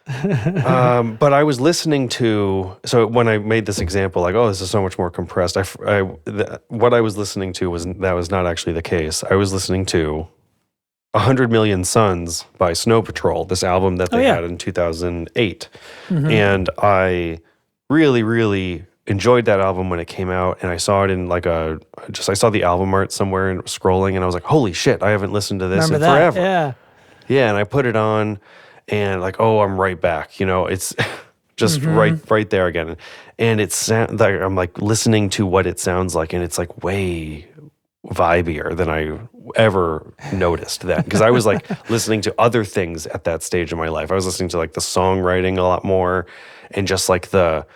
But I was listening to, so when I made this example, like, oh, this is so much more compressed. What I was listening to was not actually the case. I was listening to 100 Million Suns by Snow Patrol, this album that they had in 2008. And I really, really enjoyed that album when it came out, and I saw it in like I saw the album art somewhere and scrolling, and I was like, holy shit, I haven't listened to this in forever. Yeah, and I put it on, and like, oh, I'm right back. It's just right there again. And like I'm like listening to what it sounds like, and it's like way vibier than I ever noticed that. Because I was like listening to other things at that stage in my life. I was listening to like the songwriting a lot more, and just like the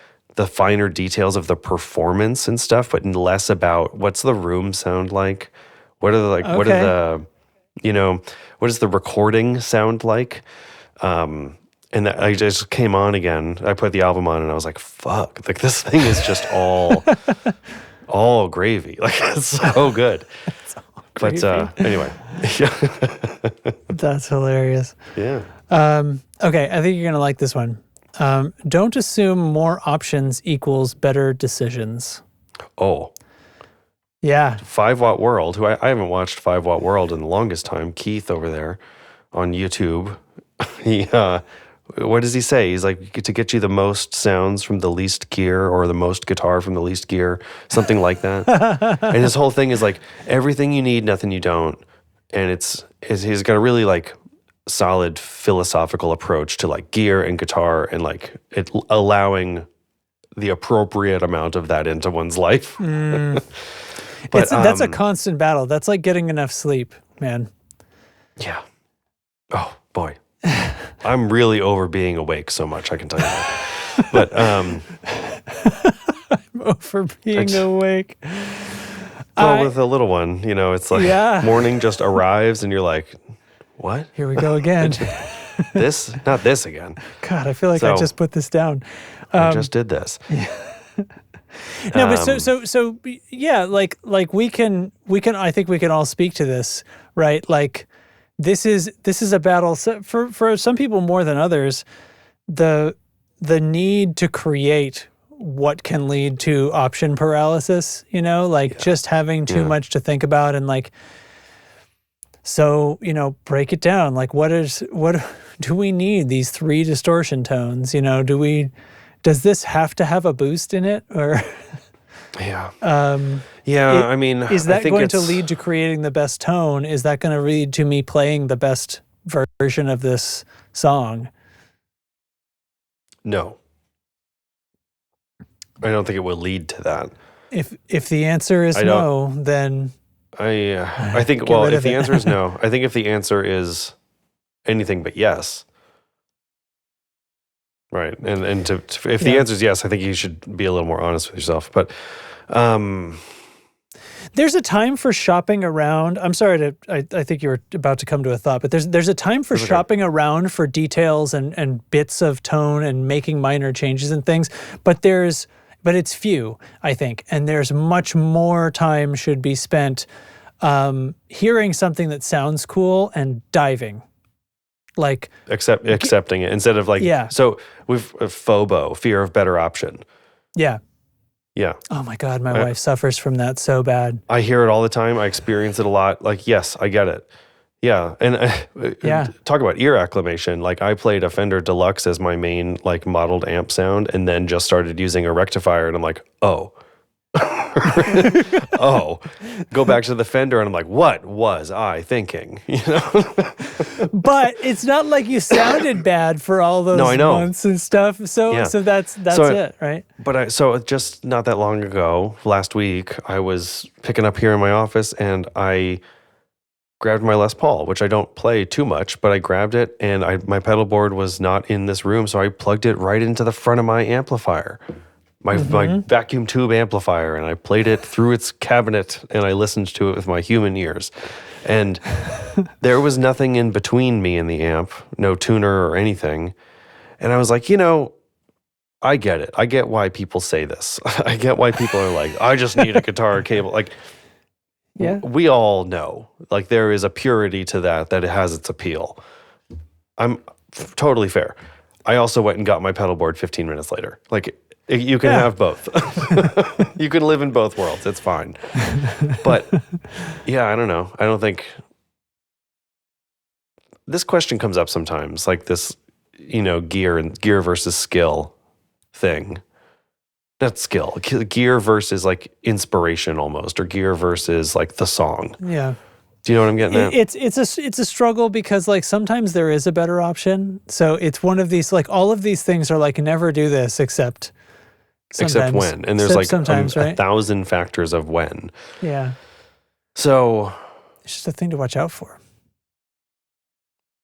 finer details of the performance and stuff, but less about what's the room sound like? What does the recording sound like? And I just came on again. I put the album on, and I was like, fuck, like this thing is just all gravy. Like it's so good. But anyway. That's hilarious. Yeah. Okay, I think you're going to like this one. Don't assume more options equals better decisions. Oh. Yeah. 5 Watt World, who I haven't watched 5 Watt World in the longest time. Keith over there on YouTube. He what does he say? He's like, to get you the most sounds from the least gear, or the most guitar from the least gear, something like that. And his whole thing is like everything you need, nothing you don't. And he's got a really like solid philosophical approach to like gear and guitar, and like it allowing the appropriate amount of that into one's life. But that's a constant battle. That's like getting enough sleep, man. Yeah. Oh boy. I'm really over being awake so much, I can tell you that. But I'm over being awake. Well, with a little one, it's like morning just arrives, and you're like, what? Here we go again. Not this again. God, I feel like I just put this down. I just did this. No, but so yeah, like we can I think we can all speak to this, right? Like this is a battle for some people more than others. The need to create what can lead to option paralysis, just having too much to think about, and like, so, break it down. Like what do we need these 3 distortion tones? Does this have to have a boost in it, or yeah. I mean, is that going to lead to creating the best tone? Is that going to lead to me playing the best version of this song? No. I don't think it will lead to that. If the answer is no, then I think, well, if the answer is no, I think if the answer is anything but yes, right, and if the answer is yes, I think you should be a little more honest with yourself. But there's a time for shopping around. I'm sorry I think you were about to come to a thought, but there's a time for shopping around for details and bits of tone and making minor changes and things, but it's few, I think, and there's much more time should be spent hearing something that sounds cool and diving. Like accepting it instead of like, so we've FOBO, fear of better option. Yeah. Yeah. Oh my God, my wife suffers from that so bad. I hear it all the time. I experience it a lot. Like, yes, I get it. Yeah. And talk about ear acclimation. Like I played a Fender Deluxe as my main like modeled amp sound, and then just started using a rectifier, and I'm like, oh. Oh, go back to the Fender, and I'm like, what was I thinking? But it's not like you sounded bad for all those months and stuff. So that's it, right? But so just not that long ago, last week, I was picking up here in my office, and I grabbed my Les Paul, which I don't play too much, but I grabbed it, and my pedal board was not in this room, so I plugged it right into the front of my amplifier, my vacuum tube amplifier, and I played it through its cabinet, and I listened to it with my human ears. And there was nothing in between me and the amp, no tuner or anything. And I was like, I get it. I get why people say this. I get why people are like, I just need a guitar cable. Like, yeah, we all know, like, there is a purity to that it has its appeal. I'm totally fair. I also went and got my pedal board 15 minutes later. Like, you can have both. You can live in both worlds. It's fine. But yeah, I don't know. I don't think this question comes up sometimes, like this, gear versus skill thing. Not skill, gear versus like inspiration almost, or gear versus like the song. Yeah. Do you know what I'm getting at? It's a struggle because like sometimes there is a better option. So it's one of these, like all of these things are like never do this except sometimes. Except when. And there's like sometimes, right? 1,000 factors of when. Yeah. So it's just a thing to watch out for.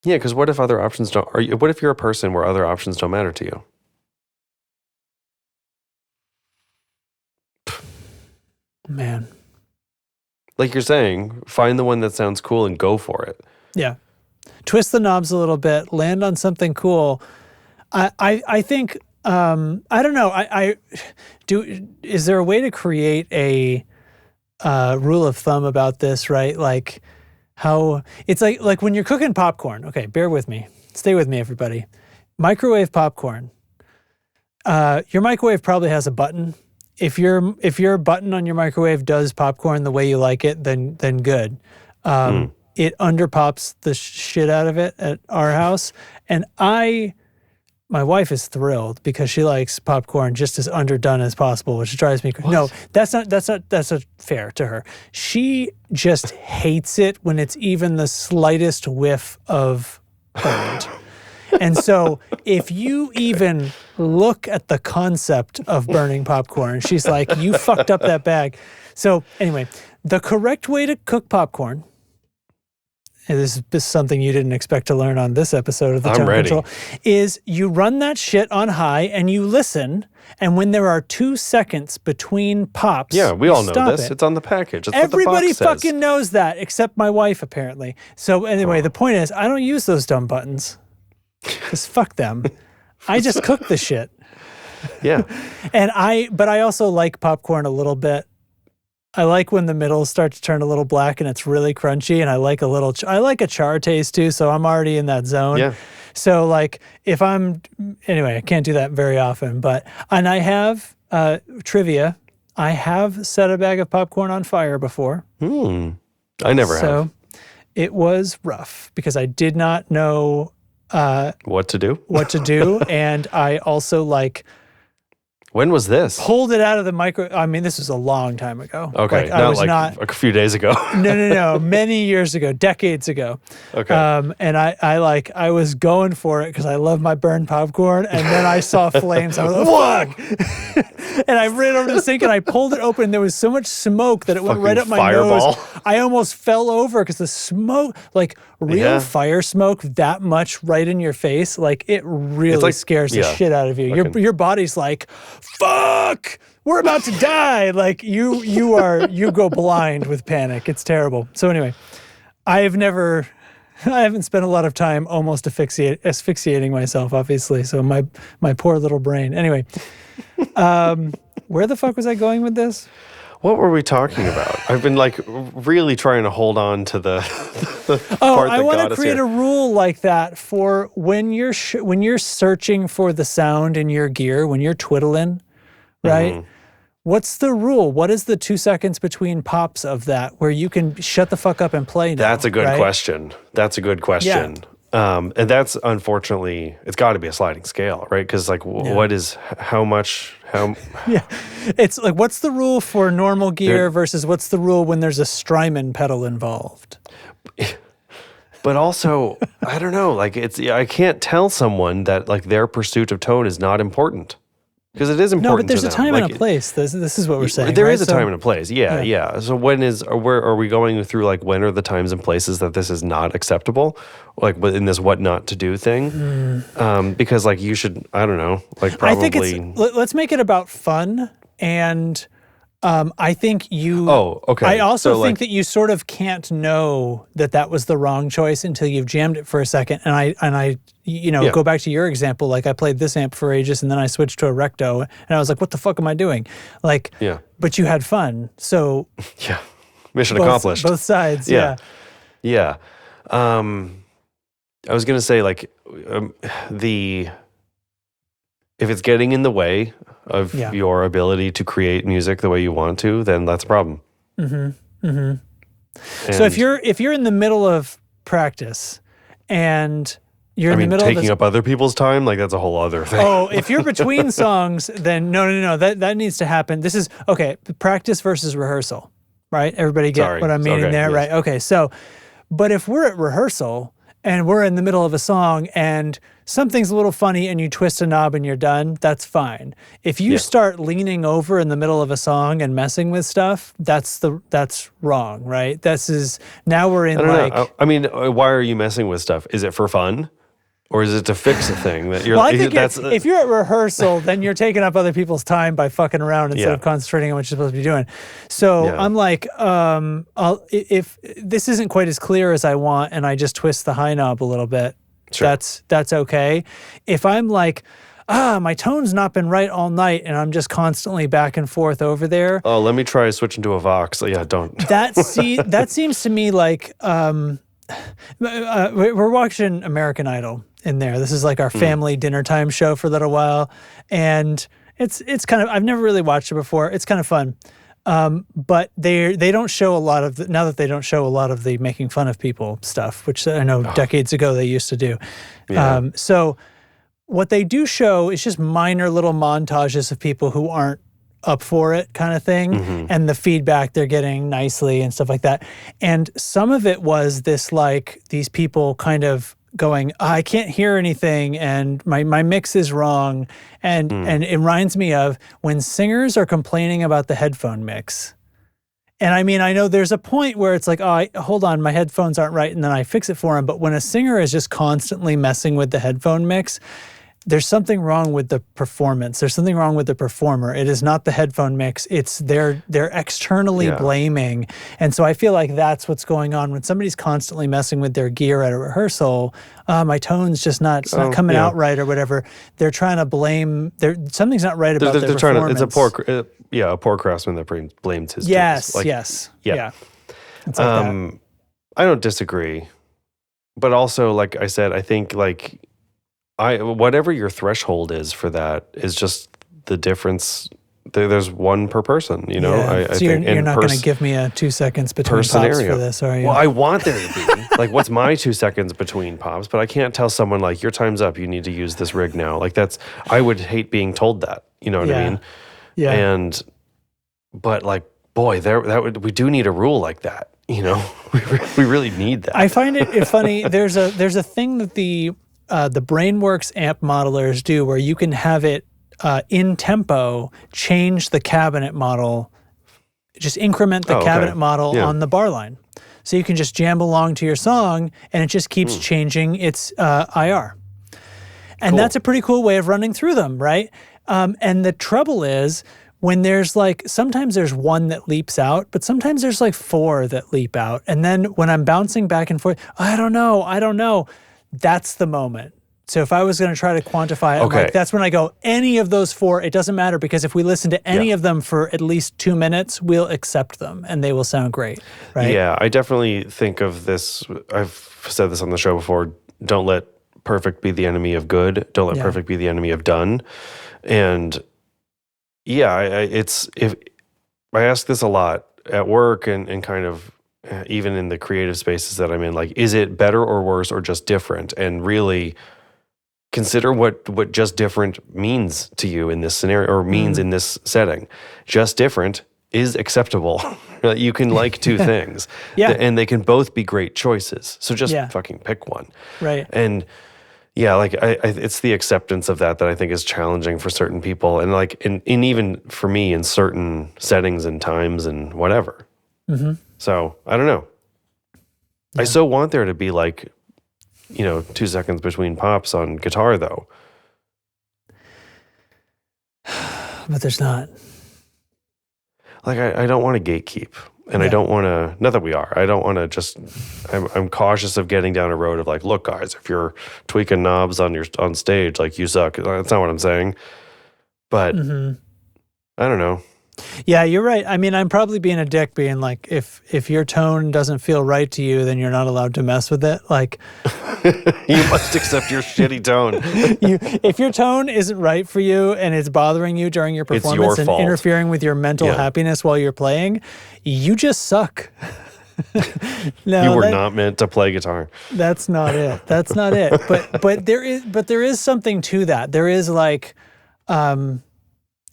Yeah, because what if other options don't, what if you're a person where other options don't matter to you? Man. Like you're saying, find the one that sounds cool and go for it. Yeah. Twist the knobs a little bit, land on something cool. I think, I don't know, is there a way to create a rule of thumb about this, right? Like how, it's like when you're cooking popcorn, okay, bear with me. Stay with me, everybody. Microwave popcorn. Your microwave probably has a button. If your button on your microwave does popcorn the way you like it, then good. It underpops the shit out of it at our house, and my wife is thrilled because she likes popcorn just as underdone as possible, which drives me crazy. No, that's not fair to her. She just hates it when it's even the slightest whiff of burned. And so if you even look at the concept of burning popcorn, she's like, you fucked up that bag. So anyway, the correct way to cook popcorn, and this is something you didn't expect to learn on this episode of the Tone Control, is you run that shit on high and you listen, and when there are 2 seconds between pops, yeah, we all know this. It. It's on the package. It's Everybody what the box fucking knows that, except my wife, apparently. So anyway, the point is, I don't use those dumb buttons. Because fuck them. I just cook the shit. Yeah. But I also like popcorn a little bit. I like when the middle starts to turn a little black and it's really crunchy, and I like a char taste too, so I'm already in that zone. Yeah. So like anyway, I can't do that very often, and I have, trivia, I have set a bag of popcorn on fire before. I never have. So it was rough because I did not know what to do, and I also when was this? Pulled it out of the micro. I mean, this was a long time ago. Okay, not a few days ago. No, many years ago, decades ago. Okay. And I was going for it because I love my burned popcorn, and then I saw flames. I was like, fuck! And I ran over to the sink and I pulled it open, and there was so much smoke that it went right up my nose. I almost fell over because the smoke, like real fire smoke, that much right in your face, like it really scares the shit out of you. Your body's like, fuck, we're about to die. Like you go blind with panic. It's terrible. So anyway, I haven't spent a lot of time almost asphyxiating myself, obviously. So my poor little brain. Anyway, where the fuck was I going with this? What were we talking about? I've been really trying to hold on to the part that I want got to us create here. a rule like that for when you're searching for the sound in your gear, when you're twiddling, right? Mm-hmm. What's the rule? What is the 2 seconds between pops of that where you can shut the fuck up and play now? That's a good question. That's a good question. Yeah. And that's, unfortunately, it's got to be a sliding scale, right? Because what is, how much, how... Yeah. It's like, what's the rule for normal gear versus what's the rule when there's a Strymon pedal involved? But also, I don't know, I can't tell someone that their pursuit of tone is not important. Because it is important. No, but there's to a them. time like, and a place. This is what we're saying. There right? is a time and a place. Yeah, Yeah. yeah. So where are we going through like when are the times and places that this is not acceptable? Like in this what not to do thing? Because like you should, I don't know, like probably. I think let's make it about fun and. I think you. Oh, okay. I also so think that you sort of can't know that was the wrong choice until you've jammed it for a second. And I go back to your example. Like I played this amp for ages, and then I switched to a Recto, and I was like, "What the fuck am I doing?" Like, yeah. But you had fun, so yeah, mission accomplished. Both sides. Yeah. I was gonna say like if it's getting in the way of your ability to create music the way you want to, then that's a problem. Mm-hmm. Mm-hmm. So if you're in the middle of practice and you're in the middle taking up other people's time, like that's a whole other thing. Oh, if you're between songs, then no, that needs to happen. This is okay. Practice versus rehearsal, right? Everybody get what I'm meaning there, yes. Right? Okay, so, but if we're at rehearsal and we're in the middle of a song and something's a little funny and you twist a knob and you're done, that's fine. If you start leaning over in the middle of a song and messing with stuff, that's wrong, right? Now we're in I mean, why are you messing with stuff? Is it for fun? Or is it to fix a thing that you're? Well, I think if you're at rehearsal, then you're taking up other people's time by fucking around instead of concentrating on what you're supposed to be doing. So I'm like, if this isn't quite as clear as I want, and I just twist the high knob a little bit, that's okay. If I'm like, my tone's not been right all night, and I'm just constantly back and forth over there. Oh, let me try switching to a Vox. Yeah, don't. That seems to me like we're watching American Idol in there. This is like our family dinner time show for a little while, and it's kind of, I've never really watched it before. It's kind of fun, but they don't show a lot of now that they don't show a lot of the making fun of people stuff, which I know decades ago they used to do. Yeah. So what they do show is just minor little montages of people who aren't up for it kind of thing, and the feedback they're getting nicely and stuff like that. And some of it was this, like, these people kind of going, I can't hear anything, and my mix is wrong. And it reminds me of when singers are complaining about the headphone mix. And I mean, I know there's a point where it's like, hold on, my headphones aren't right, and then I fix it for them. But when a singer is just constantly messing with the headphone mix, there's something wrong with the performance. There's something wrong with the performer. It is not the headphone mix. It's they're externally blaming. And so I feel like that's what's going on when somebody's constantly messing with their gear at a rehearsal. My tone's just not coming out right or whatever. They're trying to blame. Something's not right about their performance. It's a poor craftsman that blames his. Yes, tools. Yeah. It's like that. I don't disagree, but also, like I said, I think like. Whatever your threshold is for that is just the difference. There's one per person, you know. Yeah. I so think you're not going to give me a 2 seconds between pops for this, are you? Well, I want there to be like, what's my 2 seconds between pops? But I can't tell someone like, your time's up. You need to use this rig now. Like I would hate being told that. You know what I mean? Yeah. But like, boy, we do need a rule like that. You know, we really need that. I find it funny. There's a thing that the Brainworks amp modelers do where you can have it in tempo change the cabinet model, just increment the cabinet model on the bar line. So you can just jam along to your song and it just keeps changing its IR. And that's a pretty cool way of running through them, right? And the trouble is when there's like, sometimes there's one that leaps out, but sometimes there's like 4 that leap out. And then when I'm bouncing back and forth, I don't know. That's the moment. So if I was going to try to quantify it, like, that's when I go, any of those 4, it doesn't matter, because if we listen to any of them for at least 2 minutes, we'll accept them and they will sound great, right? Yeah, I definitely think of this. I've said this on the show before. Don't let perfect be the enemy of good. Don't let perfect be the enemy of done. And if I ask this a lot at work and kind of even in the creative spaces that I'm in, like, is it better or worse or just different? And really consider what just different means to you in this scenario, or means in this setting. Just different is acceptable. You can like 2 things. And they can both be great choices. So just fucking pick one. Right. And Yeah, like it's the acceptance of that I think is challenging for certain people, and like in even for me in certain settings and times and whatever. Mm-hmm. So I don't know. Yeah. I so want there to be like, 2 seconds between pops on guitar though. But there's not. Like I don't want to gatekeep, and I Yeah. don't want to. Not that we are. I don't want to just. I'm cautious of getting down a road of like, look, guys, if you're tweaking knobs on stage, like you suck. That's not what I'm saying. But Mm-hmm. I don't know. Yeah, you're right. I mean, I'm probably being a dick, being like, if your tone doesn't feel right to you, then you're not allowed to mess with it. Like, you must accept your shitty tone. If your tone isn't right for you and it's bothering you during your It's performance your and fault. interfering with your mental happiness while you're playing, you just suck. No, You were not meant to play guitar. That's not it. That's not it. But there is something to that. There is like,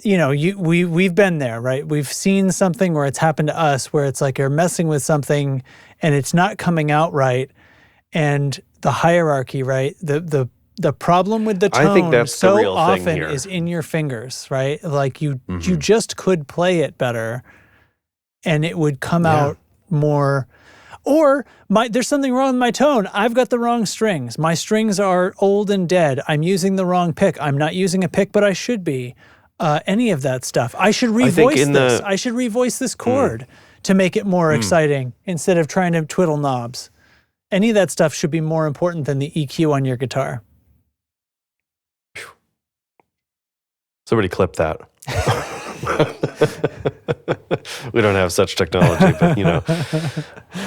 we've been there, right? We've seen something where it's happened to us, where it's like you're messing with something and it's not coming out right, and the hierarchy, right? The problem with the tone, I think that's so the real thing often here. is in your fingers, right? Like you Mm-hmm. just could play it better, and it would come out more. Or there's something wrong with my tone. I've got the wrong strings. My strings are old and dead. I'm using the wrong pick. I'm not using a pick, but I should be. Any of that stuff. I should revoice this. I should revoice this chord to make it more exciting instead of trying to twiddle knobs. Any of that stuff should be more important than the EQ on your guitar. Somebody clip that. We don't have such technology, but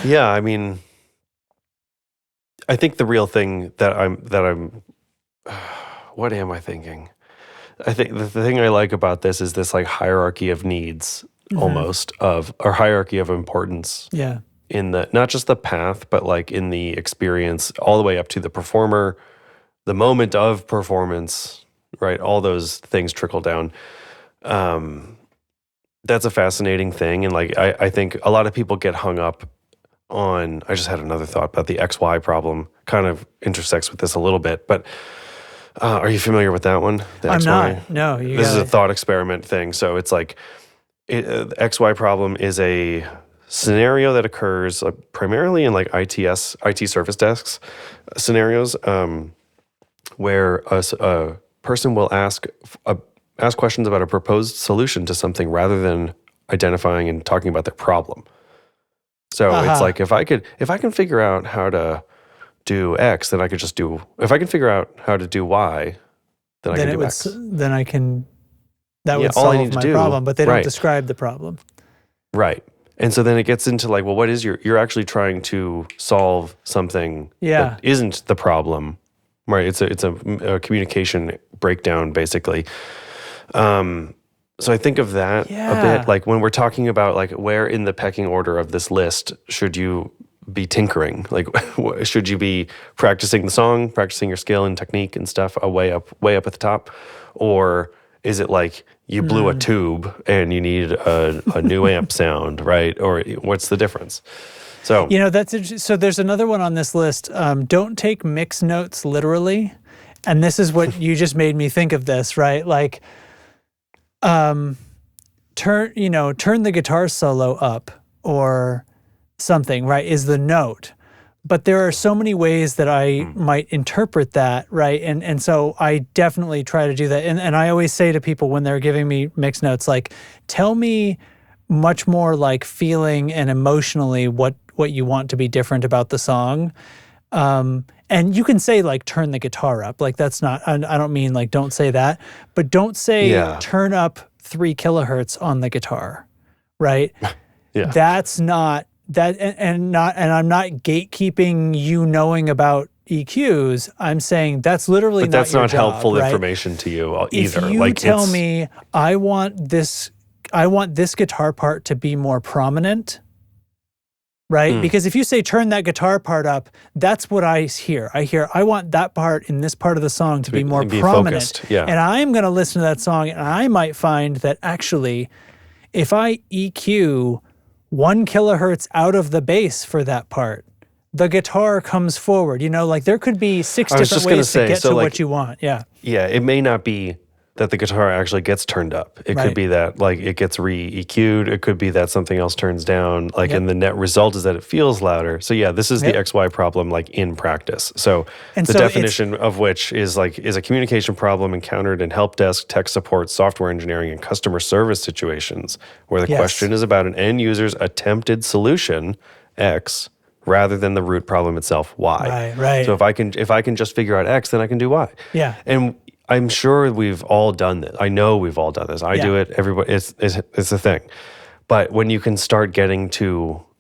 yeah, I mean, I think the real thing that I'm what am I thinking? I think the thing I like about this is this like hierarchy of needs, almost or hierarchy of importance. Yeah. In the not just the path, but like in the experience, all the way up to the performer, the moment of performance, right? All those things trickle down. That's a fascinating thing, and like I think a lot of people get hung up on. I just had another thought about the XY problem. Kind of intersects with this a little bit, but. Are you familiar with that one? The I'm XY? not. No. This is a thought experiment thing. So it's like the XY problem is a scenario that occurs primarily in like IT service desks scenarios, where a person will ask questions about a proposed solution to something rather than identifying and talking about their problem. So it's like if I can figure out how to do X, then I could just do. If I can figure out how to do Y, then I can do X. Then I can. That would all I solve need to my do- problem, but they don't right. describe the problem. Right. And so then it gets into like, well, what is you're actually trying to solve something that isn't the problem, right? It's a communication breakdown basically. So I think of that a bit, like when we're talking about like where in the pecking order of this list should you be tinkering? Like, should you be practicing the song, practicing your skill and technique and stuff way up at the top? Or is it like you blew a tube and you need a new amp sound, right? Or what's the difference? So, so there's another one on this list. Don't take mix notes literally. And this is what you just made me think of this, right? Like, turn the guitar solo up or something, right, is the note. But there are so many ways that I might interpret that, right? And so I definitely try to do that. And I always say to people when they're giving me mix notes, like, tell me much more like feeling and emotionally what you want to be different about the song. And you can say like, turn the guitar up. Like that's not, I don't mean like, don't say that, but don't say turn up 3 kilohertz on the guitar, right? That's not, and I'm not gatekeeping you knowing about EQs. I'm saying that's literally but that's not your not job, helpful right? information to you either. If you like tell me I want this guitar part to be more prominent, right? Because if you say turn that guitar part up, that's what I hear. I want that part in this part of the song to be more prominent. Focused. Yeah. And I'm going to listen to that song and I might find that actually if I EQ 1 kilohertz out of the bass for that part, the guitar comes forward. Like there could be six I was different just gonna ways say, to get so, to like, what you want. Yeah. Yeah, it may not be that the guitar actually gets turned up. It Right. could be that like it gets re-EQ'd. It could be that something else turns down. Like, Yep. and the net result is that it feels louder. So yeah, this is Yep. the XY problem, like in practice. So And the so it's- definition of which is a communication problem encountered in help desk, tech support, software engineering, and customer service situations where the Yes. question is about an end user's attempted solution, X, rather than the root problem itself, Y. Right. So if I can just figure out X, then I can do Y. Yeah. And I'm sure we've all done this. I know we've all done this. I do it. Everybody, it's a thing. But when you can start getting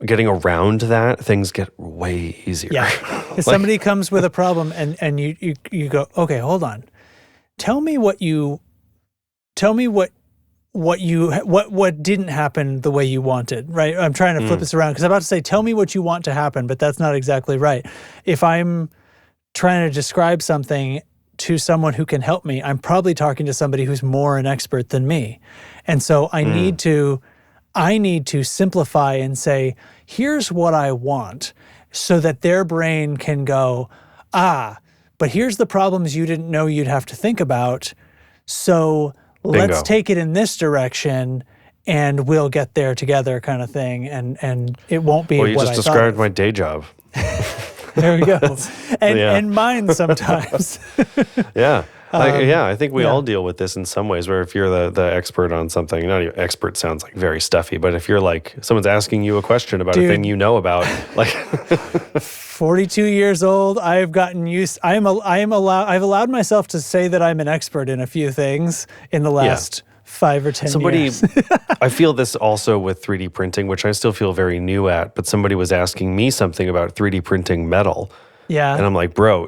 around that, things get way easier. Yeah. If somebody comes with a problem and you go, okay, hold on. Tell me what didn't happen the way you wanted, right? I'm trying to flip this around because I'm about to say, tell me what you want to happen, but that's not exactly right. If I'm trying to describe something to someone who can help me, I'm probably talking to somebody who's more an expert than me. And so I need to simplify and say, here's what I want, so that their brain can go, but here's the problems you didn't know you'd have to think about. So let's Bingo. take it in this direction and we'll get there together, kind of thing. And it won't be Well, you what just I described thought my day job. There we go. Yeah. And mine sometimes. Yeah. I think we all deal with this in some ways, where if you're the expert on something, not even expert sounds like very stuffy, but if you're like, someone's asking you a question about a thing you know about, like 42 years old, I've gotten used, I've allowed myself to say that I'm an expert in a few things in the last 5 or 10 years. I feel this also with 3D printing, which I still feel very new at, but somebody was asking me something about 3D printing metal. Yeah. And I'm like, bro,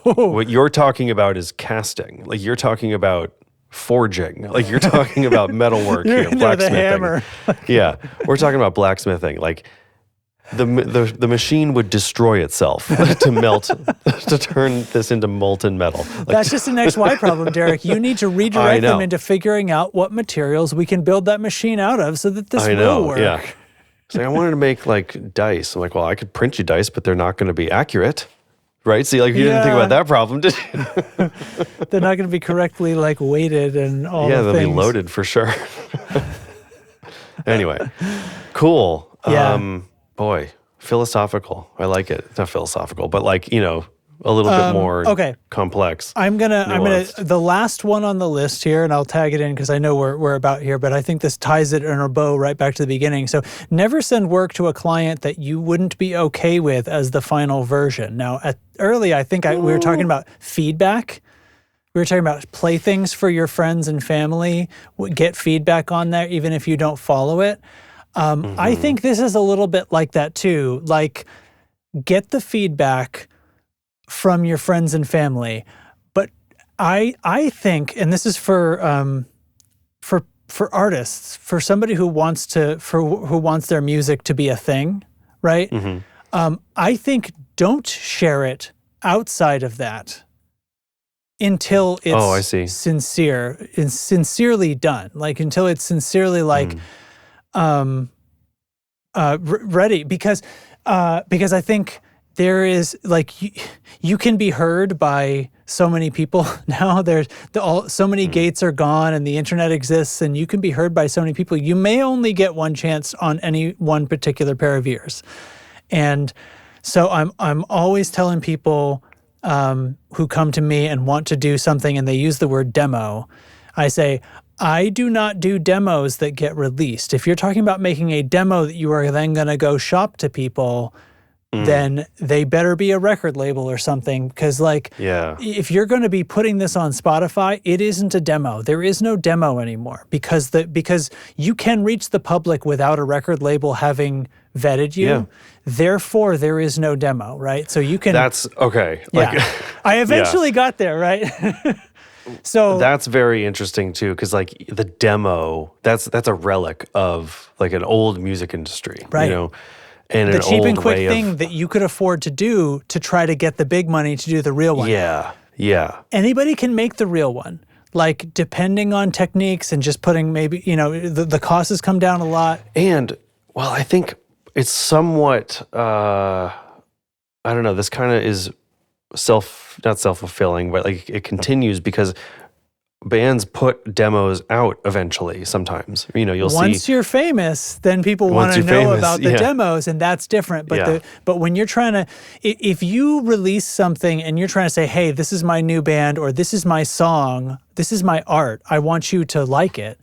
what you're talking about is casting. Like, you're talking about forging. Like, you're talking about metalwork, You're in there with a blacksmithing. hammer. Yeah. We're talking about blacksmithing. Like, the machine would destroy itself to melt, to turn this into molten metal. Like, That's just an XY problem, Derek. You need to redirect them into figuring out what materials we can build that machine out of so that this will work. Yeah. It's like, I wanted to make like dice. I'm like, well, I could print you dice, but they're not going to be accurate. Right? See, like, you didn't think about that problem, did you? They're not going to be correctly like weighted and all the they'll things. be loaded for sure. Anyway, cool. Yeah. Boy, philosophical. I like it. It's not philosophical, but like, a little bit more complex. I'm gonna nuanced. the last one on the list here, and I'll tag it in because I know we're about here, but I think this ties it in a bow right back to the beginning. So never send work to a client that you wouldn't be okay with as the final version. Now, I think we were talking about feedback. We were talking about playthings for your friends and family. Get feedback on there, even if you don't follow it. I think this is a little bit like that too. Like, get the feedback from your friends and family, but I think, and this is for artists, for somebody who wants their music to be a thing, right? I think don't share it outside of that until it's sincere, it's sincerely done, like until it's sincerely like ready, because I think there is like you can be heard by so many people now. So many gates are gone, and the internet exists, and you can be heard by so many people. You may only get one chance on any one particular pair of ears, and so I'm always telling people who come to me and want to do something, and they use the word demo. I say, I do not do demos that get released. If you're talking about making a demo that you are then going to go shop to people, then they better be a record label or something, because if you're going to be putting this on Spotify, it isn't a demo. There is no demo anymore, because you can reach the public without a record label having vetted you. Yeah. Therefore, there is no demo, right? So you can. That's okay. Yeah. I eventually got there, right? So that's very interesting too, because like the demo, that's a relic of like an old music industry, right? And the cheap and quick thing that you could afford to do to try to get the big money to do the real one. Yeah. Anybody can make the real one, like depending on techniques and just putting maybe, the cost has come down a lot. And, well, I think it's somewhat I don't know, this kind of is not self-fulfilling, but like it continues because bands put demos out eventually sometimes. You'll see. Once you're famous, then people want to know about the demos, and that's different. But but when you're trying to, if you release something and you're trying to say, hey, this is my new band, or this is my song, this is my art, I want you to like it,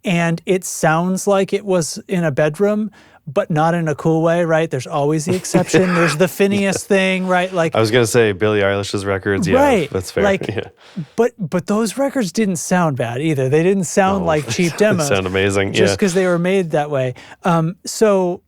and it sounds like it was in a bedroom, but not in a cool way, right? There's always the exception. There's the Phineas thing, right? Like I was gonna say Billie Eilish's records, right? That's fair. Like, but those records didn't sound bad either. They didn't sound like cheap demos. They sound amazing, just because they were made that way. So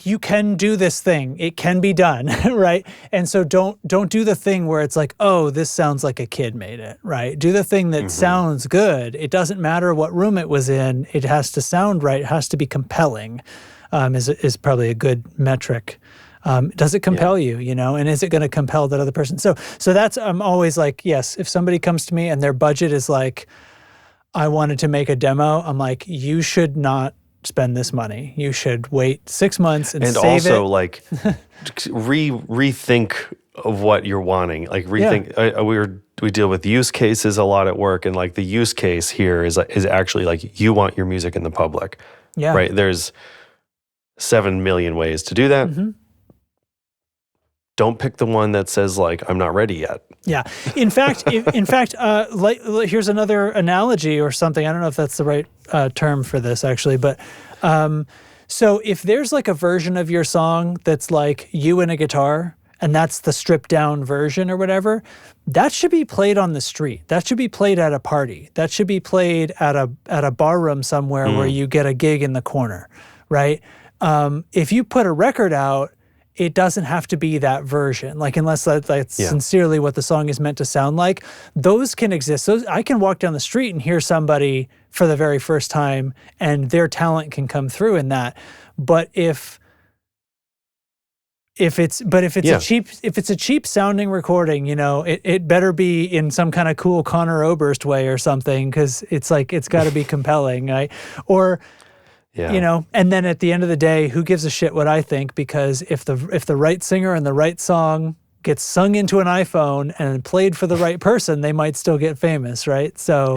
you can do this thing. It can be done, right? And so don't do the thing where it's like, oh, this sounds like a kid made it, right? Do the thing that sounds good. It doesn't matter what room it was in. It has to sound right. It has to be compelling. Is probably a good metric. Does it compel you, and is it going to compel that other person? So that's, I'm always like, yes, if somebody comes to me and their budget is like, I wanted to make a demo, I'm like, you should not spend this money. You should wait 6 months and save it. And also like rethink of what you're wanting. Like rethink, we deal with use cases a lot at work, and like the use case here is actually like you want your music in the public. Yeah. Right? There's 7 million ways to do that. Don't pick the one that says like, I'm not ready yet. Yeah. In fact, here's another analogy or something. I don't know if that's the right term for this actually, but so if there's like a version of your song that's like you and a guitar, and that's the stripped down version or whatever, that should be played on the street. That should be played at a party. That should be played at a bar room somewhere where you get a gig in the corner, right? If you put a record out, it doesn't have to be that version. Like, unless that's sincerely what the song is meant to sound like, those can exist. I can walk down the street and hear somebody for the very first time, and their talent can come through in that. But if it's a cheap sounding recording, it better be in some kind of cool Conor Oberst way or something, because it's like, it's got to be compelling, right? Or and then at the end of the day, who gives a shit what I think? Because if the right singer and the right song gets sung into an iPhone and played for the right person, they might still get famous, right? So,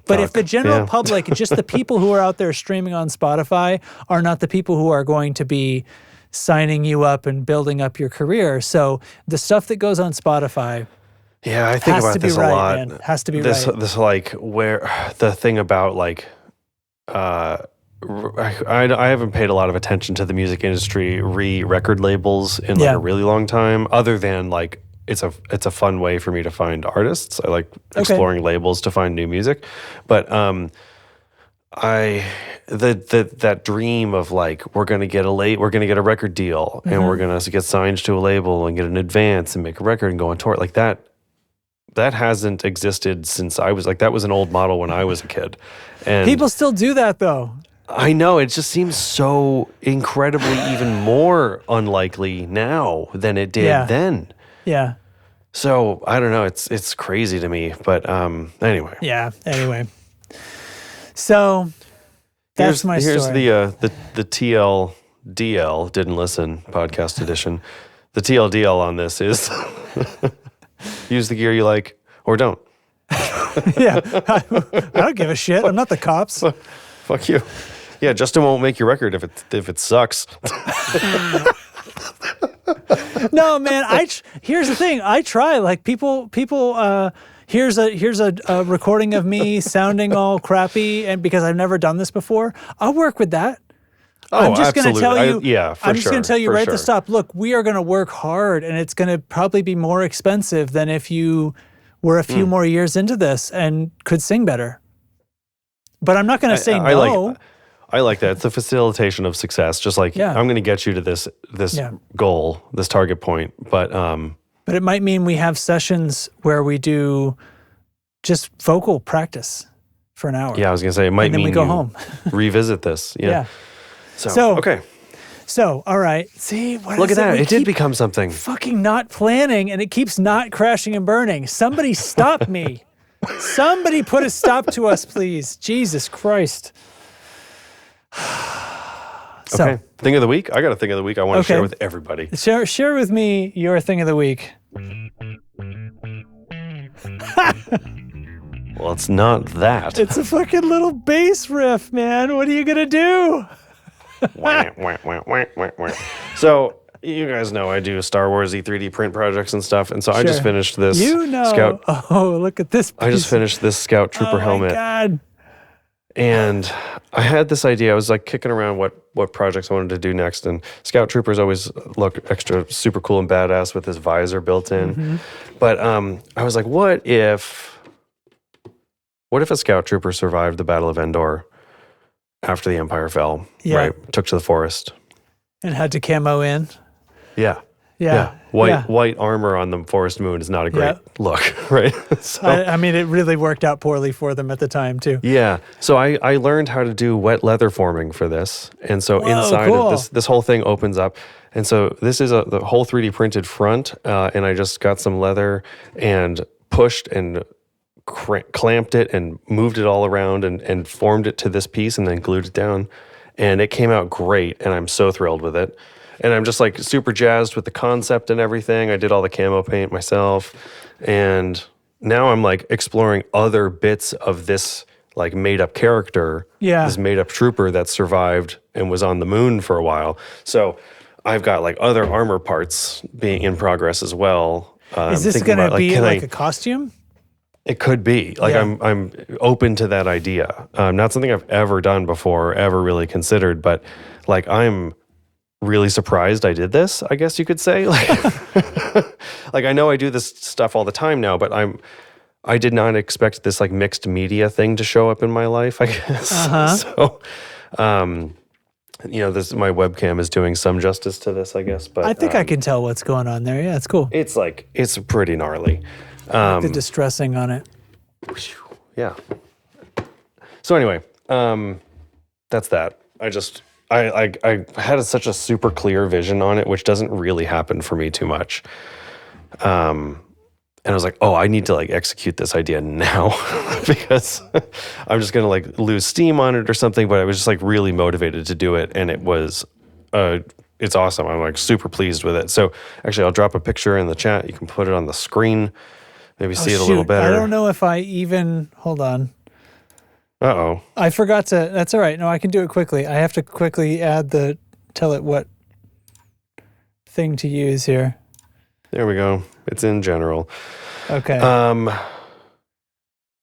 but if the general public, just the people who are out there streaming on Spotify, are not the people who are going to be signing you up and building up your career. So the stuff that goes on Spotify, I think about this a lot. Man. Has to be this, right. This like where the thing about like, I haven't paid a lot of attention to the music industry record labels in like a really long time, other than like it's a fun way for me to find artists. I like exploring labels to find new music, but that dream of like we're gonna get a record deal and we're gonna get signed to a label and get an advance and make a record and go on tour, like that hasn't existed since I was like, that was an old model when I was a kid. And people still do that though. I know, it just seems so incredibly even more unlikely now than it did then. Yeah. So I don't know. It's crazy to me, but anyway. Yeah. Anyway. So that's my story. Here's the TLDL didn't listen podcast edition. The TLDL on this is use the gear you like or don't. I don't give a shit. I'm not the cops. Fuck you. Yeah, Justin won't make your record if it sucks. No, man. Here's the thing. I try. Like people. Here's a recording of me sounding all crappy, and because I've never done this before, I'll work with that. Oh, I'm just going to tell you. I'm just going to tell you right at the stop. Look, we are going to work hard, and it's going to probably be more expensive than if you were a few more years into this and could sing better. But I'm not going to say no. I like that. It's a facilitation of success. Just like I'm going to get you to this goal, this target point. But it might mean we have sessions where we do just vocal practice for an hour. Yeah, I was going to say it might mean we go home. Revisit this. Yeah. So okay. So, all right. See, look at that. It did become something. Fucking not planning, and it keeps not crashing and burning. Somebody stop me. Somebody put a stop to us, please. Jesus Christ. So, Okay. Thing of the week? I got a thing of the week I want to share with everybody. Share with me your thing of the week. Well, it's not that. It's a fucking little bass riff, man. What are you going to do? Wah, wah, wah, wah, wah, wah. So, you guys know I do Star Wars 3D print projects and stuff. And so I just finished this Scout. Oh, look at this piece. I just finished this Scout Trooper helmet. Oh, my God. And I had this idea. I was like kicking around what projects I wanted to do next. And Scout Troopers always look extra super cool and badass with this visor built in. Mm-hmm. But I was like, what if a Scout Trooper survived the Battle of Endor after the Empire fell? Yeah. Right? Took to the forest. And had to camo in. Yeah. Yeah. White armor on the forest moon is not a great look, right? So, I mean, it really worked out poorly for them at the time, too. yeah. So I learned how to do wet leather forming for this. And so inside of this whole thing opens up. And so this is the whole 3D printed front. And I just got some leather and pushed and clamped it and moved it all around and formed it to this piece and then glued it down. And it came out great. And I'm so thrilled with it. And I'm just like super jazzed with the concept and everything. I did all the camo paint myself. And now I'm like exploring other bits of this like made up character, this made up trooper that survived and was on the moon for a while. So I've got like other armor parts being in progress as well. Is this going to be like a costume? It could be. Like I'm open to that idea. Not something I've ever done before, ever really considered, but like I'm really surprised I did this, I guess you could say. Like, like I know I do this stuff all the time now, but I did not expect this like mixed media thing to show up in my life, I guess. So, my webcam is doing some justice to this, I guess. But I think I can tell what's going on there. Yeah, it's cool. It's pretty gnarly. Like the distressing on it. Yeah. So anyway, that's that. I had such a super clear vision on it, which doesn't really happen for me too much. And I was like, oh, I need to like execute this idea now because I'm just going to like lose steam on it or something. But I was just like really motivated to do it. And it's awesome. I'm like super pleased with it. So actually I'll drop a picture in the chat. You can put it on the screen, maybe see it a little better. I don't know if hold on. Uh-oh. I forgot to, that's all right. No, I can do it quickly. I have to quickly tell it what thing to use here. There we go. It's in general. Okay.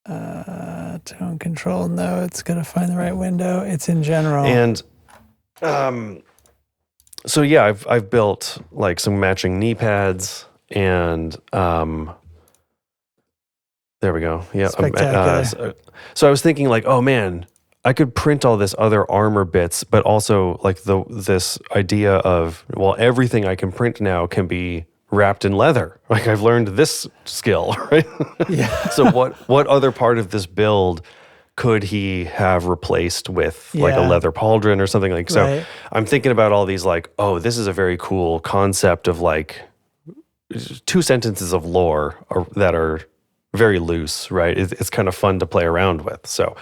Tone control. No, it's going to find the right window. It's in general. And, so yeah, I've built like some matching knee pads and, there we go. Yeah. Spectacular. So I was thinking like, oh man, I could print all this other armor bits, but also like this idea of, well, everything I can print now can be wrapped in leather. Like I've learned this skill, right? Yeah. So what other part of this build could he have replaced with like a leather pauldron or something like? So right. I'm thinking about all these like, oh, this is a very cool concept of like 2 sentences of lore that are very loose, right? It's kind of fun to play around with. So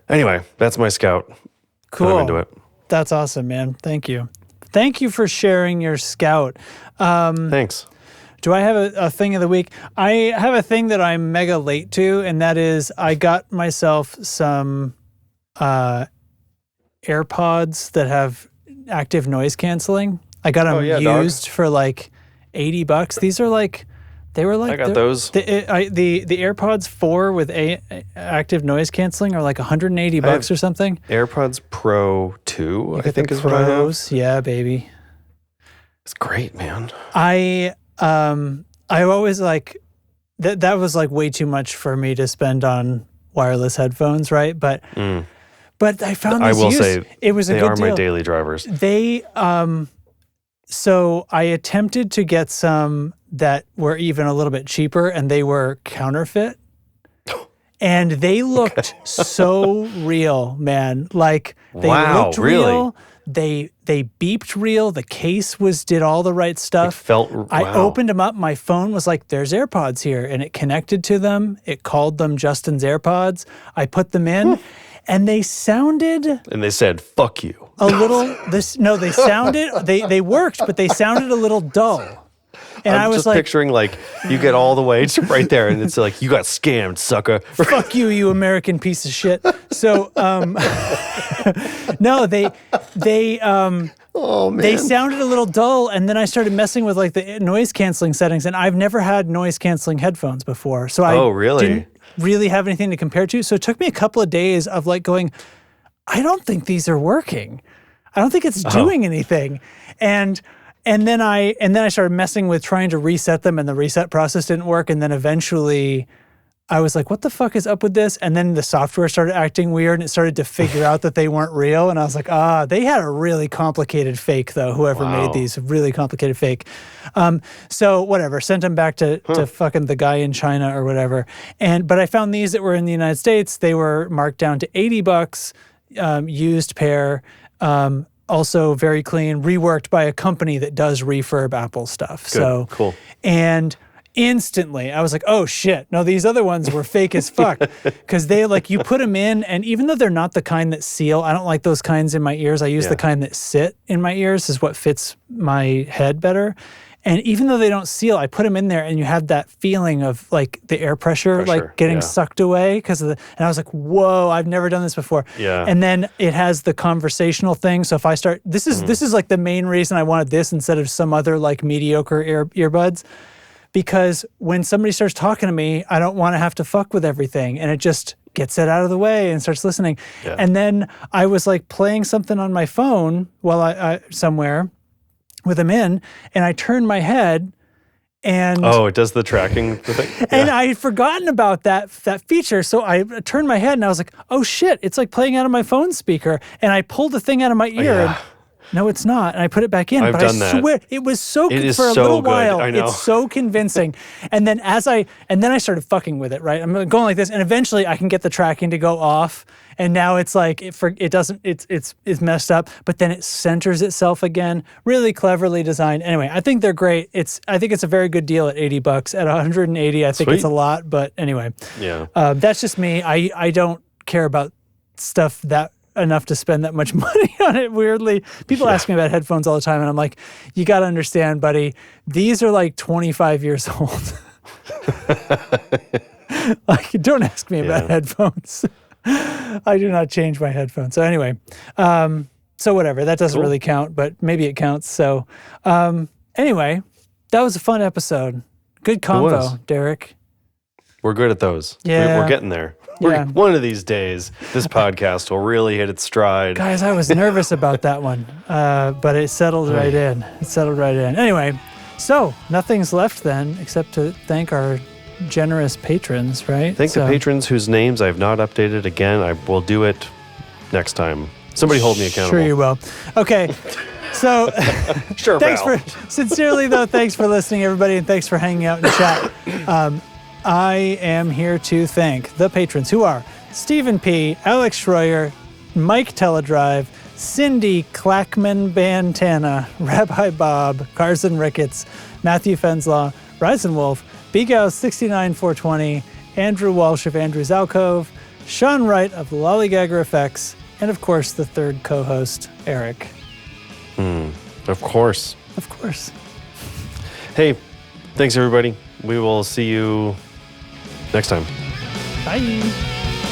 anyway, that's my Scout. Cool. I'm into it. That's awesome, man. Thank you. Thank you for sharing your Scout. Thanks. Do I have a thing of the week? I have a thing that I'm mega late to, and that is I got myself some AirPods that have active noise canceling. I got them used for like $80. These are like, they were like, I got those. The AirPods 4 with active noise canceling are like $180 or something. AirPods Pro 2, I think is what I have. Yeah, baby. It's great, man. I always like that was like way too much for me to spend on wireless headphones, right? But I found this say it was a good deal. They are my daily drivers. They so I attempted to get some that were even a little bit cheaper, and they were counterfeit. And they looked so real, man. Like they looked real. They beeped real. The case did all the right stuff. I opened them up. My phone was like, "There's AirPods here," and it connected to them. It called them Justin's AirPods. I put them in, and they sounded. And they said, "Fuck you." a little. They worked, but they sounded a little dull. And I was just like, picturing like you get all the way to right there, and it's like you got scammed, sucker. Fuck you, you American piece of shit. So, no, Oh man, they sounded a little dull, and then I started messing with like the noise canceling settings, and I've never had noise canceling headphones before, so I didn't really have anything to compare to. So it took me a couple of days of like going, I don't think these are working. I don't think it's doing anything, and then I started messing with trying to reset them, and the reset process didn't work, and then eventually I was like, what the fuck is up with this? And then the software started acting weird, and it started to figure out that they weren't real. And I was like, they had a really complicated fake, though, whoever made these, really complicated fake. So whatever, sent them back to fucking the guy in China or whatever. But I found these that were in the United States. They were marked down to $80, used pair, also very clean, reworked by a company that does refurb Apple stuff. Good. So cool. And instantly I was like, oh shit, no, these other ones were fake as fuck, because they like, you put them in, and even though they're not the kind that seal, I don't like those kinds in my ears. I use the kind that sit in my ears, is what fits my head better. And even though they don't seal, I put them in there, and you have that feeling of like the air pressure like getting sucked away because of and I was like, whoa, I've never done this before. Yeah. And then it has the conversational thing. So if I start, this is like the main reason I wanted this instead of some other like mediocre earbuds, because when somebody starts talking to me, I don't want to have to fuck with everything, and it just gets it out of the way and starts listening. Yeah. And then I was like playing something on my phone while I somewhere with them in, and I turned my head, and it does the tracking thing. Yeah. And I had forgotten about that feature, so I turned my head, and I was like, oh shit, it's like playing out of my phone speaker. And I pulled the thing out of my ear, and no, it's not. And I put it back in. But I swear it was so good for a little while. I know. It's so convincing. And then I started fucking with it, right? I'm going like this, and eventually I can get the tracking to go off. And now it's like it's messed up, but then it centers itself again. Really cleverly designed. Anyway, I think they're great. I think it's a very good deal at $80. At 180, I think it's a lot. But anyway, that's just me. I don't care about stuff that enough to spend that much money on it. Weirdly, people ask me about headphones all the time, and I'm like, you got to understand, buddy, these are like 25 years old. Like, don't ask me about headphones. I do not change my headphones. So anyway, so whatever, that doesn't really count, but maybe it counts. So anyway, that was a fun episode. Good convo, Derek. We're good at those. Yeah. We're getting there. One of these days, this podcast will really hit its stride. Guys, I was nervous about that one, but it settled right in. Anyway, so nothing's left then except to thank our generous patrons, right? Thank the patrons whose names I've not updated again. I will do it next time. Somebody hold me accountable. Sure you will. Okay. So sure, thanks thanks for listening, everybody, and thanks for hanging out in the chat. I am here to thank the patrons, who are Stephen P., Alex Schroyer, Mike Teledrive, Cindy Clackman Bantana, Rabbi Bob, Carson Ricketts, Matthew Fenslaw, Ryzen Wolf, BGows69420, Andrew Walsh of Andrew's Alcove, Sean Wright of Lollygagger Effects, and of course the third co-host, Eric. Of course. Hey, thanks everybody. We will see you next time. Bye.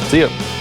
See ya.